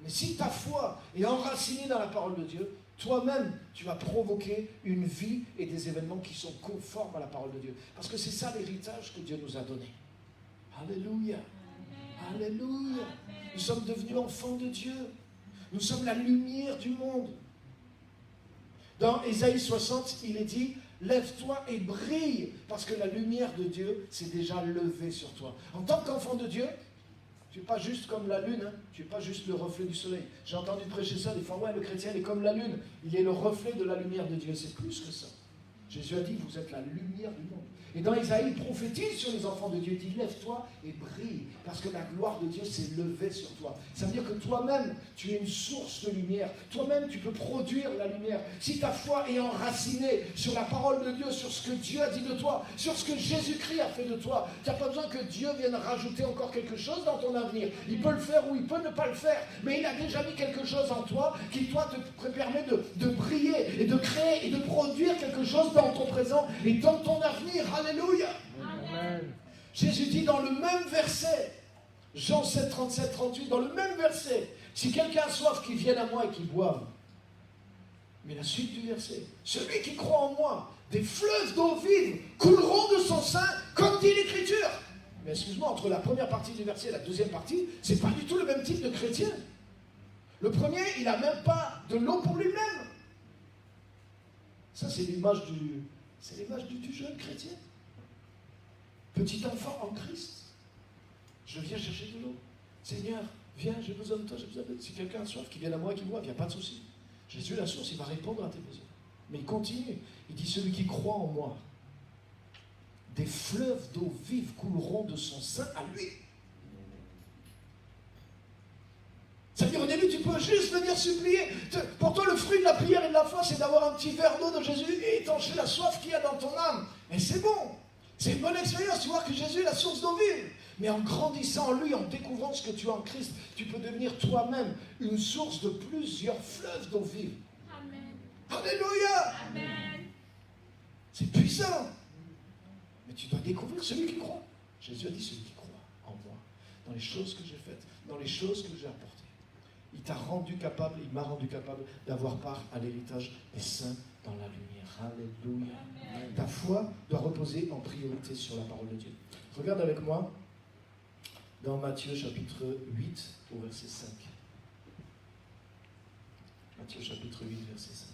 Mais si ta foi est enracinée dans la parole de Dieu, toi-même, tu vas provoquer une vie et des événements qui sont conformes à la parole de Dieu. Parce que c'est ça l'héritage que Dieu nous a donné. Alléluia. Alléluia. Nous sommes devenus enfants de Dieu. Nous sommes la lumière du monde. Dans Ésaïe 60, il est dit, lève-toi et brille, parce que la lumière de Dieu s'est déjà levée sur toi. En tant qu'enfant de Dieu, tu n'es pas juste comme la lune, hein. Tu n'es pas juste le reflet du soleil. J'ai entendu prêcher ça des fois, ouais, le chrétien est comme la lune, il est le reflet de la lumière de Dieu. C'est plus que ça. Jésus a dit, vous êtes la lumière du monde. Et dans Ésaïe, il prophétise sur les enfants de Dieu. Il dit, lève-toi et brille, parce que la gloire de Dieu s'est levée sur toi. Ça veut dire que toi-même, tu es une source de lumière. Toi-même, tu peux produire la lumière. Si ta foi est enracinée sur la parole de Dieu, sur ce que Dieu a dit de toi, sur ce que Jésus-Christ a fait de toi, tu n'as pas besoin que Dieu vienne rajouter encore quelque chose dans ton avenir. Il peut le faire ou il peut ne pas le faire, mais il a déjà mis quelque chose en toi qui, toi, te permet de briller et de créer et de produire quelque chose dans ton présent et dans ton avenir. Alléluia. Amen. Jésus dit dans le même verset, Jean 7, 37, 38, dans le même verset, si quelqu'un a soif, qu'il vienne à moi et qu'il boive. Mais la suite du verset, celui qui croit en moi, des fleuves d'eau vive couleront de son sein, comme dit l'Écriture. Mais excuse-moi, entre la première partie du verset et la deuxième partie, c'est pas du tout le même type de chrétien. Le premier, il n'a même pas de l'eau pour lui-même. Ça, c'est l'image du jeune chrétien. Petit enfant en Christ. Je viens chercher de l'eau. Seigneur, viens, j'ai besoin de toi, j'ai besoin de toi. Si quelqu'un a soif, qu'il vienne à moi et qu'il boive, il n'y a pas de souci. Jésus, la source, il va répondre à tes besoins. Mais il continue. Il dit, celui qui croit en moi, des fleuves d'eau vive couleront de son sein à lui. Ça veut dire, au début, tu peux juste venir supplier. Pour toi, le fruit de la prière et de la foi, c'est d'avoir un petit verre d'eau de Jésus et étancher la soif qu'il y a dans ton âme. Et c'est bon. C'est une bonne expérience. Tu vois que Jésus est la source d'eau vive. Mais en grandissant en lui, en découvrant ce que tu as en Christ, tu peux devenir toi-même une source de plusieurs fleuves d'eau vive. Amen. Alléluia. Amen. C'est puissant. Mais tu dois découvrir celui qui croit. Jésus a dit, celui qui croit en moi, dans les choses que j'ai faites, dans les choses que j'ai apportées. Il t'a rendu capable, il m'a rendu capable d'avoir part à l'héritage des saints dans la lumière. Alléluia. Amen. Ta foi doit reposer en priorité sur la parole de Dieu. Regarde avec moi dans Matthieu chapitre 8 au verset 5. Matthieu chapitre 8 verset 5.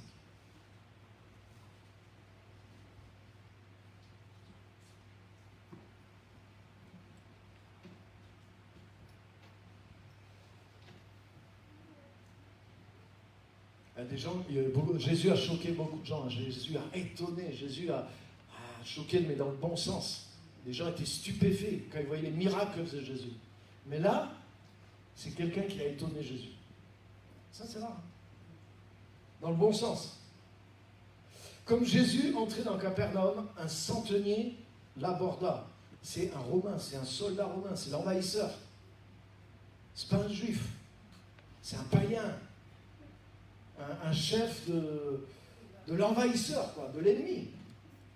Des gens, Jésus a choqué beaucoup de gens, Jésus a étonné, Jésus a choqué, mais dans le bon sens. Les gens étaient stupéfaits quand ils voyaient les miracles de Jésus. Mais là, c'est quelqu'un qui a étonné Jésus. Ça, c'est rare. Dans le bon sens. Comme Jésus entrait dans Capernaum, un centenier l'aborda. C'est un Romain, c'est un soldat romain, c'est l'envahisseur. C'est pas un juif, c'est un païen. Un chef de l'envahisseur, quoi, de l'ennemi.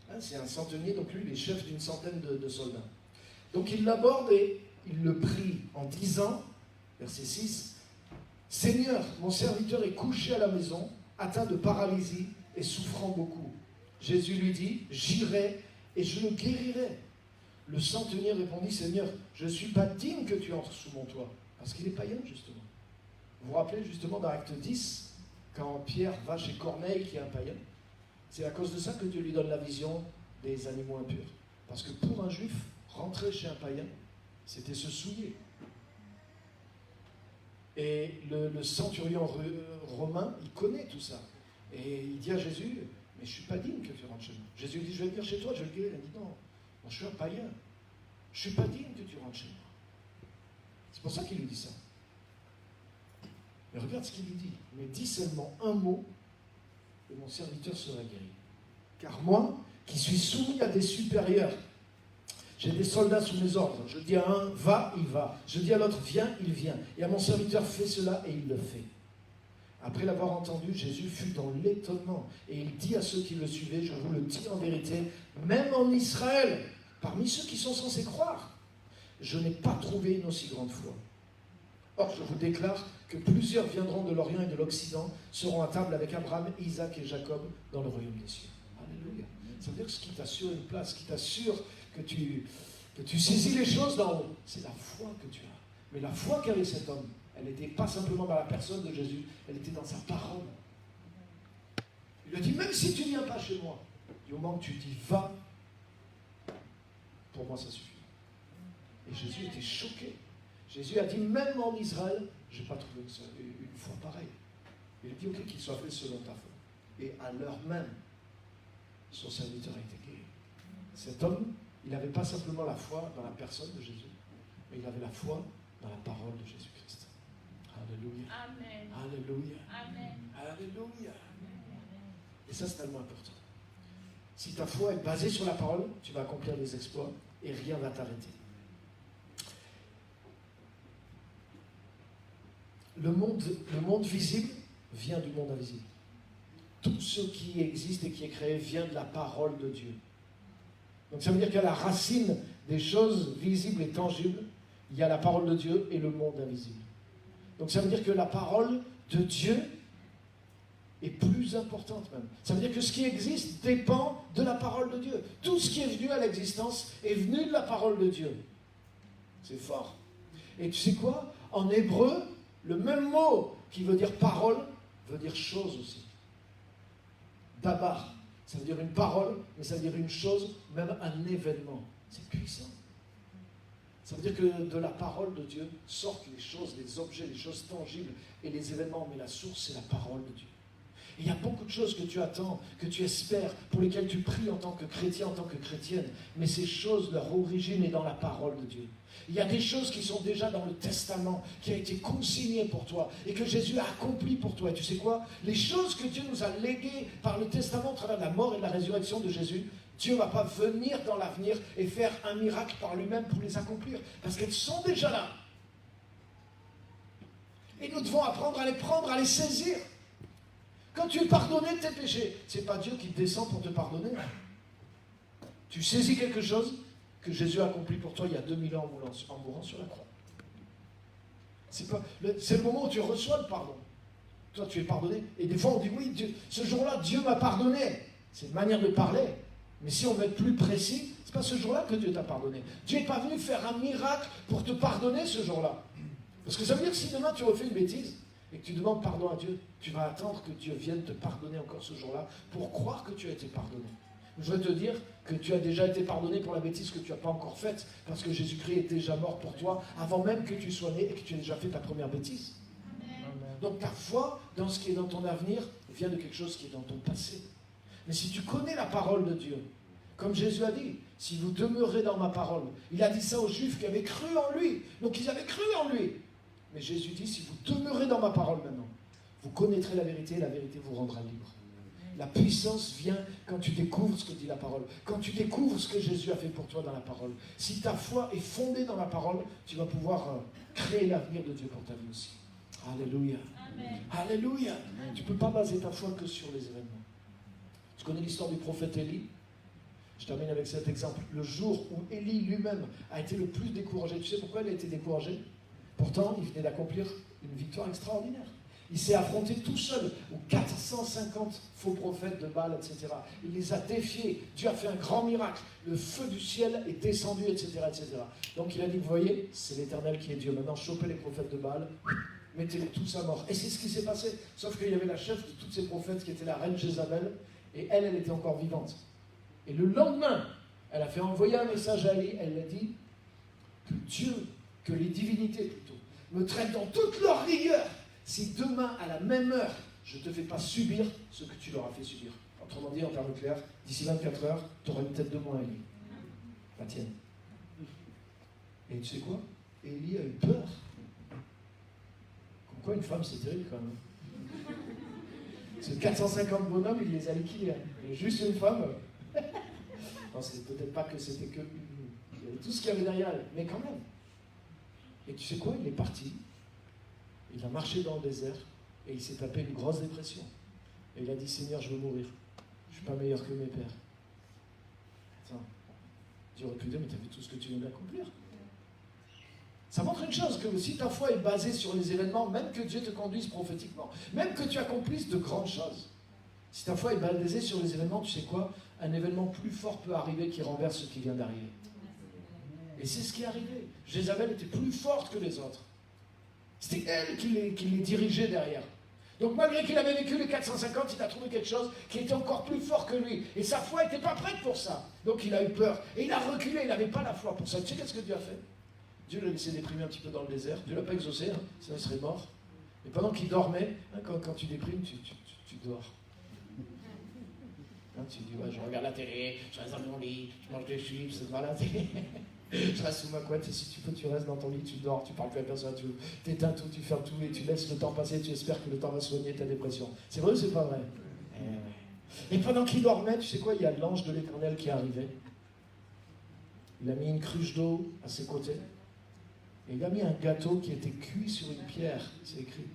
Hein, c'est un centenier, donc lui, il est chef d'une centaine de soldats. Donc il l'aborde et il le prie en disant, verset 6, « Seigneur, mon serviteur est couché à la maison, atteint de paralysie et souffrant beaucoup. » Jésus lui dit, « J'irai et je le guérirai. » Le centenier répondit, « Seigneur, je ne suis pas digne que tu entres sous mon toit. » Parce qu'il est païen, justement. Vous vous rappelez justement dans Acte 10, quand Pierre va chez Corneille, qui est un païen, c'est à cause de ça que Dieu lui donne la vision des animaux impurs. Parce que pour un juif, rentrer chez un païen, c'était se souiller. Et le centurion romain, il connaît tout ça. Et il dit à Jésus, mais je ne suis pas digne que tu rentres chez moi. Jésus lui dit, je vais venir chez toi, je vais le guérir. Il dit, non, je suis un païen. Je ne suis pas digne que tu rentres chez moi. C'est pour ça qu'il lui dit ça. Mais regarde ce qu'il lui dit. Mais dis seulement un mot et mon serviteur sera guéri. Car moi, qui suis soumis à des supérieurs, j'ai des soldats sous mes ordres. Je dis à un, va, il va. Je dis à l'autre, viens, il vient. Et à mon serviteur, fais cela, et il le fait. Après l'avoir entendu, Jésus fut dans l'étonnement. Et il dit à ceux qui le suivaient, je vous le dis en vérité, même en Israël, parmi ceux qui sont censés croire, je n'ai pas trouvé une aussi grande foi. Or, je vous déclare que plusieurs viendront de l'Orient et de l'Occident, seront à table avec Abraham, Isaac et Jacob dans le royaume des cieux. Alléluia. Ça veut dire que ce qui t'assure une place, qui t'assure que tu saisis les choses d'en haut, c'est la foi que tu as. Mais la foi qu'avait cet homme, elle n'était pas simplement dans la personne de Jésus, elle était dans sa parole. Il lui a dit, même si tu ne viens pas chez moi, du moment que tu dis va, pour moi ça suffit. Et Jésus était choqué. Jésus a dit, même en Israël, je n'ai pas trouvé une foi pareille. Il a dit, ok, qu'il soit fait selon ta foi. Et à l'heure même, son serviteur a été guéri. Cet homme, il n'avait pas simplement la foi dans la personne de Jésus, mais il avait la foi dans la parole de Jésus-Christ. Alléluia. Amen. Alléluia. Amen. Alléluia. Et ça, c'est tellement important. Si ta foi est basée sur la parole, tu vas accomplir des exploits et rien ne va t'arrêter. Le monde visible vient du monde invisible. Tout ce qui existe et qui est créé vient de la parole de Dieu. Donc ça veut dire qu'à la racine des choses visibles et tangibles, il y a la parole de Dieu et le monde invisible. Donc ça veut dire que la parole de Dieu est plus importante même. Ça veut dire que ce qui existe dépend de la parole de Dieu. Tout ce qui est venu à l'existence est venu de la parole de Dieu. C'est fort. Et tu sais quoi? En hébreu, le même mot qui veut dire parole veut dire chose aussi. Dabar, ça veut dire une parole, mais ça veut dire une chose, même un événement. C'est puissant. Ça veut dire que de la parole de Dieu sortent les choses, les objets, les choses tangibles et les événements, mais la source, c'est la parole de Dieu. Et il y a beaucoup de choses que tu attends, que tu espères, pour lesquelles tu pries en tant que chrétien, en tant que chrétienne, mais ces choses, leur origine est dans la parole de Dieu. Il y a des choses qui sont déjà dans le testament, qui a été consigné pour toi, et que Jésus a accompli pour toi. Et tu sais quoi? Les choses que Dieu nous a léguées par le testament, à travers la mort et la résurrection de Jésus, Dieu ne va pas venir dans l'avenir et faire un miracle par lui-même pour les accomplir, parce qu'elles sont déjà là. Et nous devons apprendre à les prendre, à les saisir. Quand tu es pardonné de tes péchés, ce n'est pas Dieu qui descend pour te pardonner. Tu saisis quelque chose que Jésus a accompli pour toi il y a 2000 ans en mourant sur la croix. C'est le moment où tu reçois le pardon. Toi, tu es pardonné. Et des fois, on dit, oui, ce jour-là, Dieu m'a pardonné. C'est une manière de parler. Mais si on veut être plus précis, ce n'est pas ce jour-là que Dieu t'a pardonné. Dieu n'est pas venu faire un miracle pour te pardonner ce jour-là. Parce que ça veut dire que si demain tu refais une bêtise, et que tu demandes pardon à Dieu, tu vas attendre que Dieu vienne te pardonner encore ce jour-là pour croire que tu as été pardonné. Je veux te dire que tu as déjà été pardonné pour la bêtise que tu n'as pas encore faite, parce que Jésus-Christ est déjà mort pour toi avant même que tu sois né et que tu aies déjà fait ta première bêtise. Amen. Donc ta foi dans ce qui est dans ton avenir vient de quelque chose qui est dans ton passé. Mais si tu connais la parole de Dieu, comme Jésus a dit, si vous demeurez dans ma parole, il a dit ça aux Juifs qui avaient cru en lui, donc ils avaient cru en lui. Mais Jésus dit, si vous demeurez dans ma parole maintenant, vous connaîtrez la vérité et la vérité vous rendra libre. La puissance vient quand tu découvres ce que dit la parole, quand tu découvres ce que Jésus a fait pour toi dans la parole. Si ta foi est fondée dans la parole, tu vas pouvoir créer l'avenir de Dieu pour ta vie aussi. Alléluia. Amen. Alléluia. Amen. Tu ne peux pas baser ta foi que sur les événements. Tu connais l'histoire du prophète Élie? Je termine avec cet exemple. Le jour où Élie lui-même a été le plus découragé, tu sais pourquoi il a été découragé? Pourtant, il venait d'accomplir une victoire extraordinaire. Il s'est affronté tout seul aux 450 faux prophètes de Baal, etc. Il les a défiés. Dieu a fait un grand miracle. Le feu du ciel est descendu, etc., etc. Donc il a dit, vous voyez, c'est l'Éternel qui est Dieu. Maintenant, chopez les prophètes de Baal, mettez-les tous à mort. Et c'est ce qui s'est passé. Sauf qu'il y avait la chef de tous ces prophètes qui était la reine Jézabel. Et elle était encore vivante. Et le lendemain, elle a fait envoyer un message à Élie. Elle a dit que Dieu, que les divinités plutôt, me traitent dans toute leur rigueur. Si demain, à la même heure, je ne te fais pas subir ce que tu leur as fait subir. Autrement dit, en termes clairs, d'ici 24 heures, tu auras une tête de moins, Élie. La tienne. Et tu sais quoi? Élie a eu peur. Comme quoi, une femme, c'est terrible quand même. Ces 450 bonhommes, il les a liquidés. Et juste une femme. Non, c'est peut-être pas que c'était que une. Il y avait tout ce qu'il y avait derrière elle, mais quand même. Et tu sais quoi? Il est parti. Il a marché dans le désert et il s'est tapé une grosse dépression. Et il a dit, Seigneur, je veux mourir. Je ne suis pas meilleur que mes pères. Attends, Dieu aurait pu dire, mais tu as vu tout ce que tu viens d'accomplir. Ça montre une chose, que si ta foi est basée sur les événements, même que Dieu te conduise prophétiquement, même que tu accomplisses de grandes choses, si ta foi est basée sur les événements, tu sais quoi? Un événement plus fort peut arriver qui renverse ce qui vient d'arriver. Et c'est ce qui est arrivé. Jézabel était plus forte que les autres. C'était elle qui les dirigeait derrière. Donc malgré qu'il avait vécu les 450, il a trouvé quelque chose qui était encore plus fort que lui. Et sa foi n'était pas prête pour ça. Donc il a eu peur. Et il a reculé, il n'avait pas la foi pour ça. Tu sais qu'est-ce que Dieu a fait? Dieu l'a laissé déprimer un petit peu dans le désert. Dieu ne l'a pas exaucé, hein, sinon il serait mort. Et pendant qu'il dormait, hein, quand tu déprimes, tu dors. Hein, tu dis, ouais, je regarde la télé, je reste dans mon lit, je mange des chips, voilà. Je reste sous ma couette, et si tu peux, tu restes dans ton lit, tu dors, tu parles plus à personne, tu éteins tout, tu fermes tout, et tu laisses le temps passer, tu espères que le temps va soigner ta dépression. C'est vrai ou c'est pas vrai? Et pendant qu'il dormait, tu sais quoi, il y a l'ange de l'Éternel qui est arrivé. Il a mis une cruche d'eau à ses côtés, et il a mis un gâteau qui était cuit sur une pierre, c'est écrit.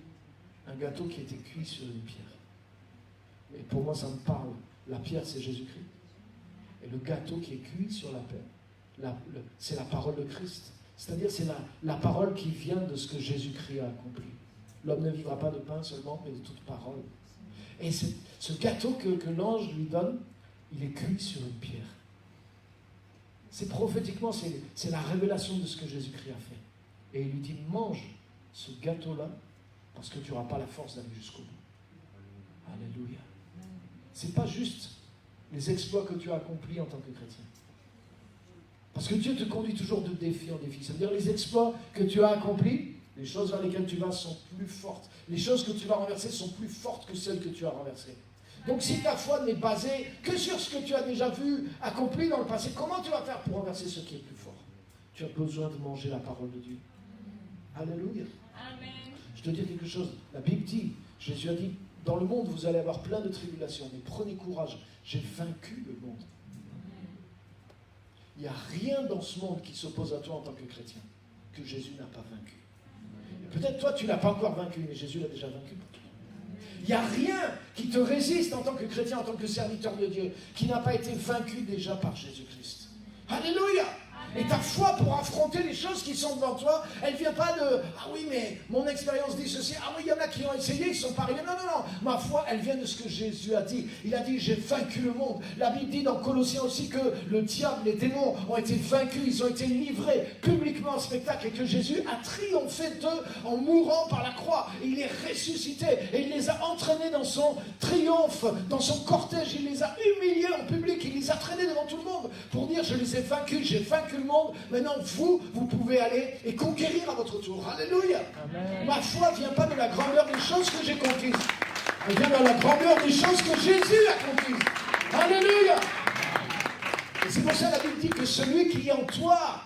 Un gâteau qui était cuit sur une pierre. Et pour moi, ça me parle. La pierre, c'est Jésus-Christ. Et le gâteau qui est cuit sur la pierre, c'est la parole de Christ. C'est-à-dire, c'est la parole qui vient de ce que Jésus-Christ a accompli. L'homme ne vivra pas de pain seulement, mais de toute parole. Et ce gâteau que l'ange lui donne, il est cuit sur une pierre. C'est prophétiquement, c'est la révélation de ce que Jésus-Christ a fait. Et il lui dit, mange ce gâteau-là, parce que tu n'auras pas la force d'aller jusqu'au bout. Alléluia. Ce n'est pas juste les exploits que tu as accomplis en tant que chrétien. Parce que Dieu te conduit toujours de défi en défi. Ça veut dire les exploits que tu as accomplis, les choses vers lesquelles tu vas sont plus fortes. Les choses que tu vas renverser sont plus fortes que celles que tu as renversées. Donc si ta foi n'est basée que sur ce que tu as déjà vu accompli dans le passé, comment tu vas faire pour renverser ce qui est plus fort? Tu as besoin de manger la parole de Dieu. Alléluia. Amen. Je te dis quelque chose. La Bible dit, Jésus a dit, dans le monde vous allez avoir plein de tribulations, mais prenez courage, j'ai vaincu le monde. Il n'y a rien dans ce monde qui s'oppose à toi en tant que chrétien que Jésus n'a pas vaincu. Peut-être toi tu ne l'as pas encore vaincu, mais Jésus l'a déjà vaincu pour toi. Il n'y a rien qui te résiste en tant que chrétien, en tant que serviteur de Dieu, qui n'a pas été vaincu déjà par Jésus-Christ. Alléluia! Et ta foi pour affronter les choses qui sont devant toi, elle ne vient pas de « Ah oui, mais mon expérience dit ceci. Ah oui, il y en a qui ont essayé, ils ne sont pas arrivés. » Non, non, non. Ma foi, elle vient de ce que Jésus a dit. Il a dit « J'ai vaincu le monde. » La Bible dit dans Colossiens aussi que le diable, les démons ont été vaincus. Ils ont été livrés publiquement en spectacle et que Jésus a triomphé d'eux en mourant par la croix. Et il est ressuscité et il les a entraînés dans son triomphe, dans son cortège. Il les a humiliés en public. Il les a traînés devant tout le monde pour dire « Je les ai vaincus, j'ai vaincu le monde. Maintenant, vous pouvez aller et conquérir à votre tour. » Alléluia. Amen. Ma foi ne vient pas de la grandeur des choses que j'ai conquises. Elle vient de la grandeur des choses que Jésus a conquises. Alléluia. Et c'est pour ça que la Bible dit que celui qui est en toi,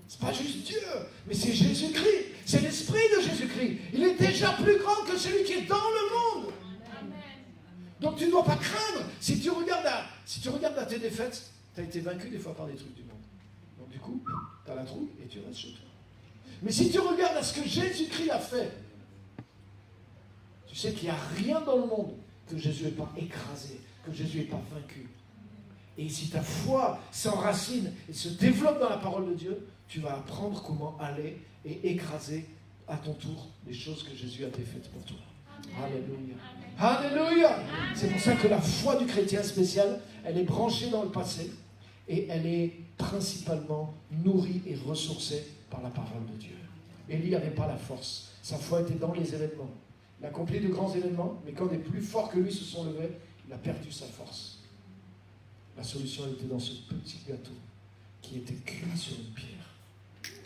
c'est pas juste Dieu, mais c'est Jésus-Christ. C'est l'esprit de Jésus-Christ. Il est déjà plus grand que celui qui est dans le monde. Amen. Donc tu ne dois pas craindre. Si tu regardes à tes défaites, tu as été vaincu des fois par des trucs du monde. Donc du coup, tu as la trouille et tu restes chez toi. Mais si tu regardes à ce que Jésus-Christ a fait, tu sais qu'il n'y a rien dans le monde que Jésus n'ait pas écrasé, que Jésus n'ait pas vaincu. Et si ta foi s'enracine et se développe dans la parole de Dieu, tu vas apprendre comment aller et écraser à ton tour les choses que Jésus a faites pour toi. Alléluia. Alléluia. C'est pour ça que la foi du chrétien spécial, elle est branchée dans le passé et elle est principalement nourrie et ressourcée par la parole de Dieu. Élie n'avait pas la force. Sa foi était dans les événements. Il a accompli de grands événements, mais quand des plus forts que lui se sont levés, il a perdu sa force. La solution était dans ce petit gâteau qui était cuit sur une pierre.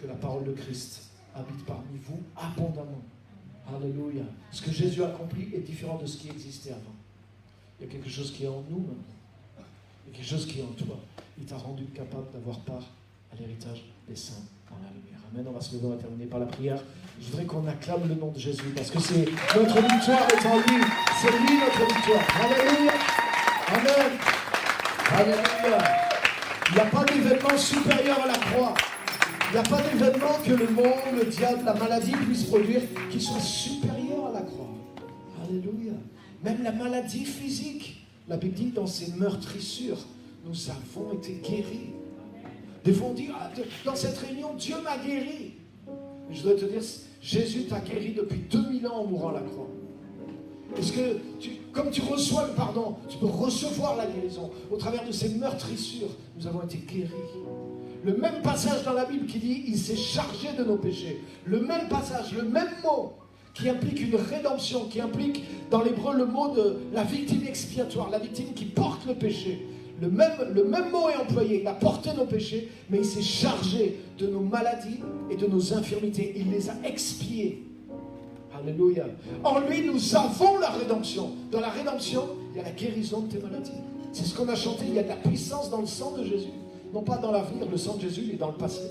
Que la parole de Christ habite parmi vous abondamment. Alléluia. Ce que Jésus a accompli est différent de ce qui existait avant. Il y a quelque chose qui est en nous maintenant. Il y a quelque chose qui est en toi. Il t'a rendu capable d'avoir part à l'héritage des saints dans la lumière. Amen. On va se lever, on va terminer par la prière. Je voudrais qu'on acclame le nom de Jésus parce que c'est notre victoire est en lui. C'est lui notre victoire. Alléluia. Amen. Alléluia. Il n'y a pas d'événement supérieur à la croix. Il n'y a pas d'événement que le monde, le diable, la maladie puisse produire qui soit supérieur à la croix. Alléluia. Même la maladie physique. La Bible dit dans ses meurtrissures, nous avons été guéris. Des fois on dit, dans cette réunion, Dieu m'a guéri. Et je dois te dire, Jésus t'a guéri depuis 2000 ans en mourant à la croix. Est-ce que, comme tu reçois le pardon, tu peux recevoir la guérison. Au travers de ces meurtrissures, nous avons été guéris. Le même passage dans la Bible qui dit « Il s'est chargé de nos péchés ». Le même passage, le même mot qui implique une rédemption, qui implique dans l'hébreu le mot de la victime expiatoire, la victime qui porte le péché. Le même mot est employé, il a porté nos péchés, mais il s'est chargé de nos maladies et de nos infirmités. Il les a expiés. Alléluia. En lui, nous avons la rédemption. Dans la rédemption, il y a la guérison de tes maladies. C'est ce qu'on a chanté, il y a de la puissance dans le sang de Jésus. Non pas dans l'avenir, le sang de Jésus, il est dans le passé.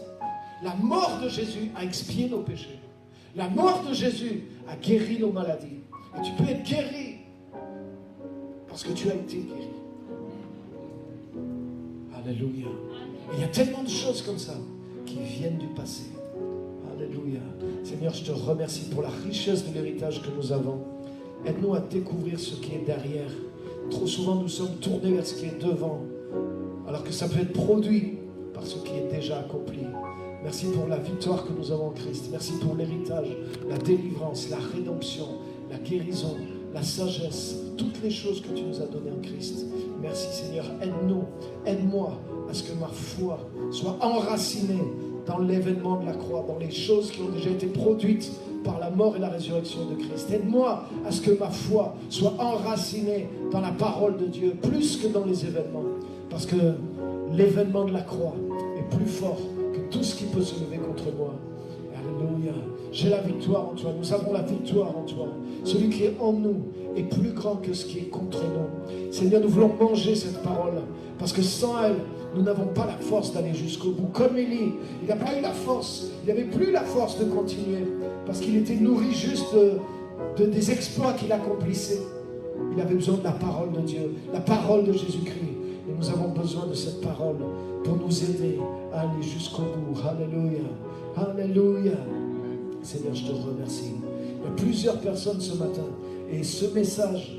La mort de Jésus a expié nos péchés. La mort de Jésus a guéri nos maladies. Et tu peux être guéri parce que tu as été guéri. Alléluia. Et il y a tellement de choses comme ça qui viennent du passé. Alléluia. Seigneur, je te remercie pour la richesse de l'héritage que nous avons. Aide-nous à découvrir ce qui est derrière. Trop souvent, nous sommes tournés vers ce qui est devant, alors que ça peut être produit par ce qui est déjà accompli. Merci pour la victoire que nous avons en Christ. Merci pour l'héritage, la délivrance, la rédemption, la guérison, la sagesse, toutes les choses que tu nous as données en Christ. Merci Seigneur, aide-nous, aide-moi à ce que ma foi soit enracinée dans l'événement de la croix, dans les choses qui ont déjà été produites par la mort et la résurrection de Christ. Aide-moi à ce que ma foi soit enracinée dans la parole de Dieu, plus que dans les événements. Parce que l'événement de la croix est plus fort que tout ce qui peut se lever contre moi. Alléluia. J'ai la victoire en toi. Nous avons la victoire en toi. Celui qui est en nous est plus grand que ce qui est contre nous. Seigneur, nous voulons manger cette parole. Parce que sans elle, nous n'avons pas la force d'aller jusqu'au bout. Comme Élie, il n'a pas eu la force. Il n'avait plus la force de continuer. Parce qu'il était nourri juste des exploits qu'il accomplissait. Il avait besoin de la parole de Dieu, la parole de Jésus-Christ. Et nous avons besoin de cette parole pour nous aider à aller jusqu'au bout. Alléluia. Alléluia. Seigneur, je te remercie. Il y a plusieurs personnes ce matin. Et ce message,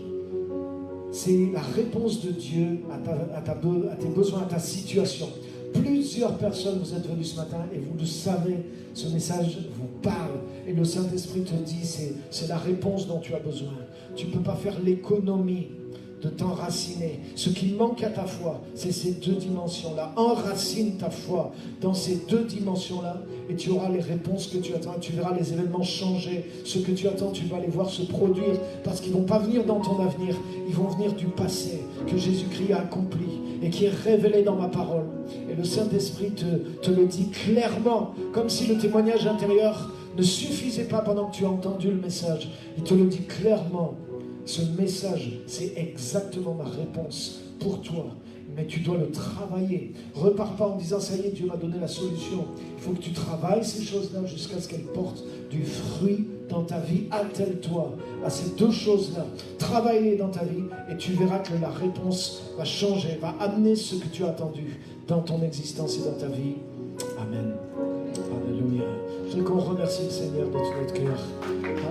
c'est la réponse de Dieu à tes besoins, à ta situation. Plusieurs personnes, vous êtes venus ce matin et vous le savez, ce message vous parle. Et le Saint-Esprit te dit, c'est la réponse dont tu as besoin. Tu ne peux pas faire l'économie de t'enraciner. Ce qui manque à ta foi, c'est ces deux dimensions-là. Enracine ta foi dans ces deux dimensions-là et tu auras les réponses que tu attends. Tu verras les événements changer. Ce que tu attends, tu vas les voir se produire parce qu'ils ne vont pas venir dans ton avenir. Ils vont venir du passé que Jésus-Christ a accompli et qui est révélé dans ma parole. Et le Saint-Esprit te le dit clairement, comme si le témoignage intérieur ne suffisait pas pendant que tu as entendu le message. Il te le dit clairement. Ce message, c'est exactement ma réponse pour toi. Mais tu dois le travailler. Repars pas en disant, ça y est, Dieu m'a donné la solution. Il faut que tu travailles ces choses-là jusqu'à ce qu'elles portent du fruit dans ta vie. Attelle-toi à ces deux choses-là. Travaille-les dans ta vie et tu verras que la réponse va changer, va amener ce que tu as attendu dans ton existence et dans ta vie. Amen. Alléluia. Je veux qu'on remercie le Seigneur de tout notre cœur.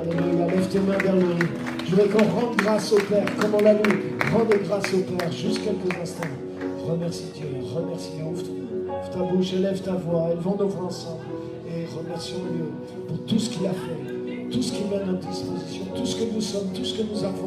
Alléluia. Lève tes mains vers lui. Je veux qu'on rende grâce au Père, comme on l'a lu. Rendez grâce au Père, juste quelques instants. Remercie Dieu, remercie-le. Ouvre ta bouche, élève ta voix, élevons nos voix ensemble. Et remercions-le pour tout ce qu'il a fait, tout ce qu'il met à notre disposition, tout ce que nous sommes, tout ce que nous avons.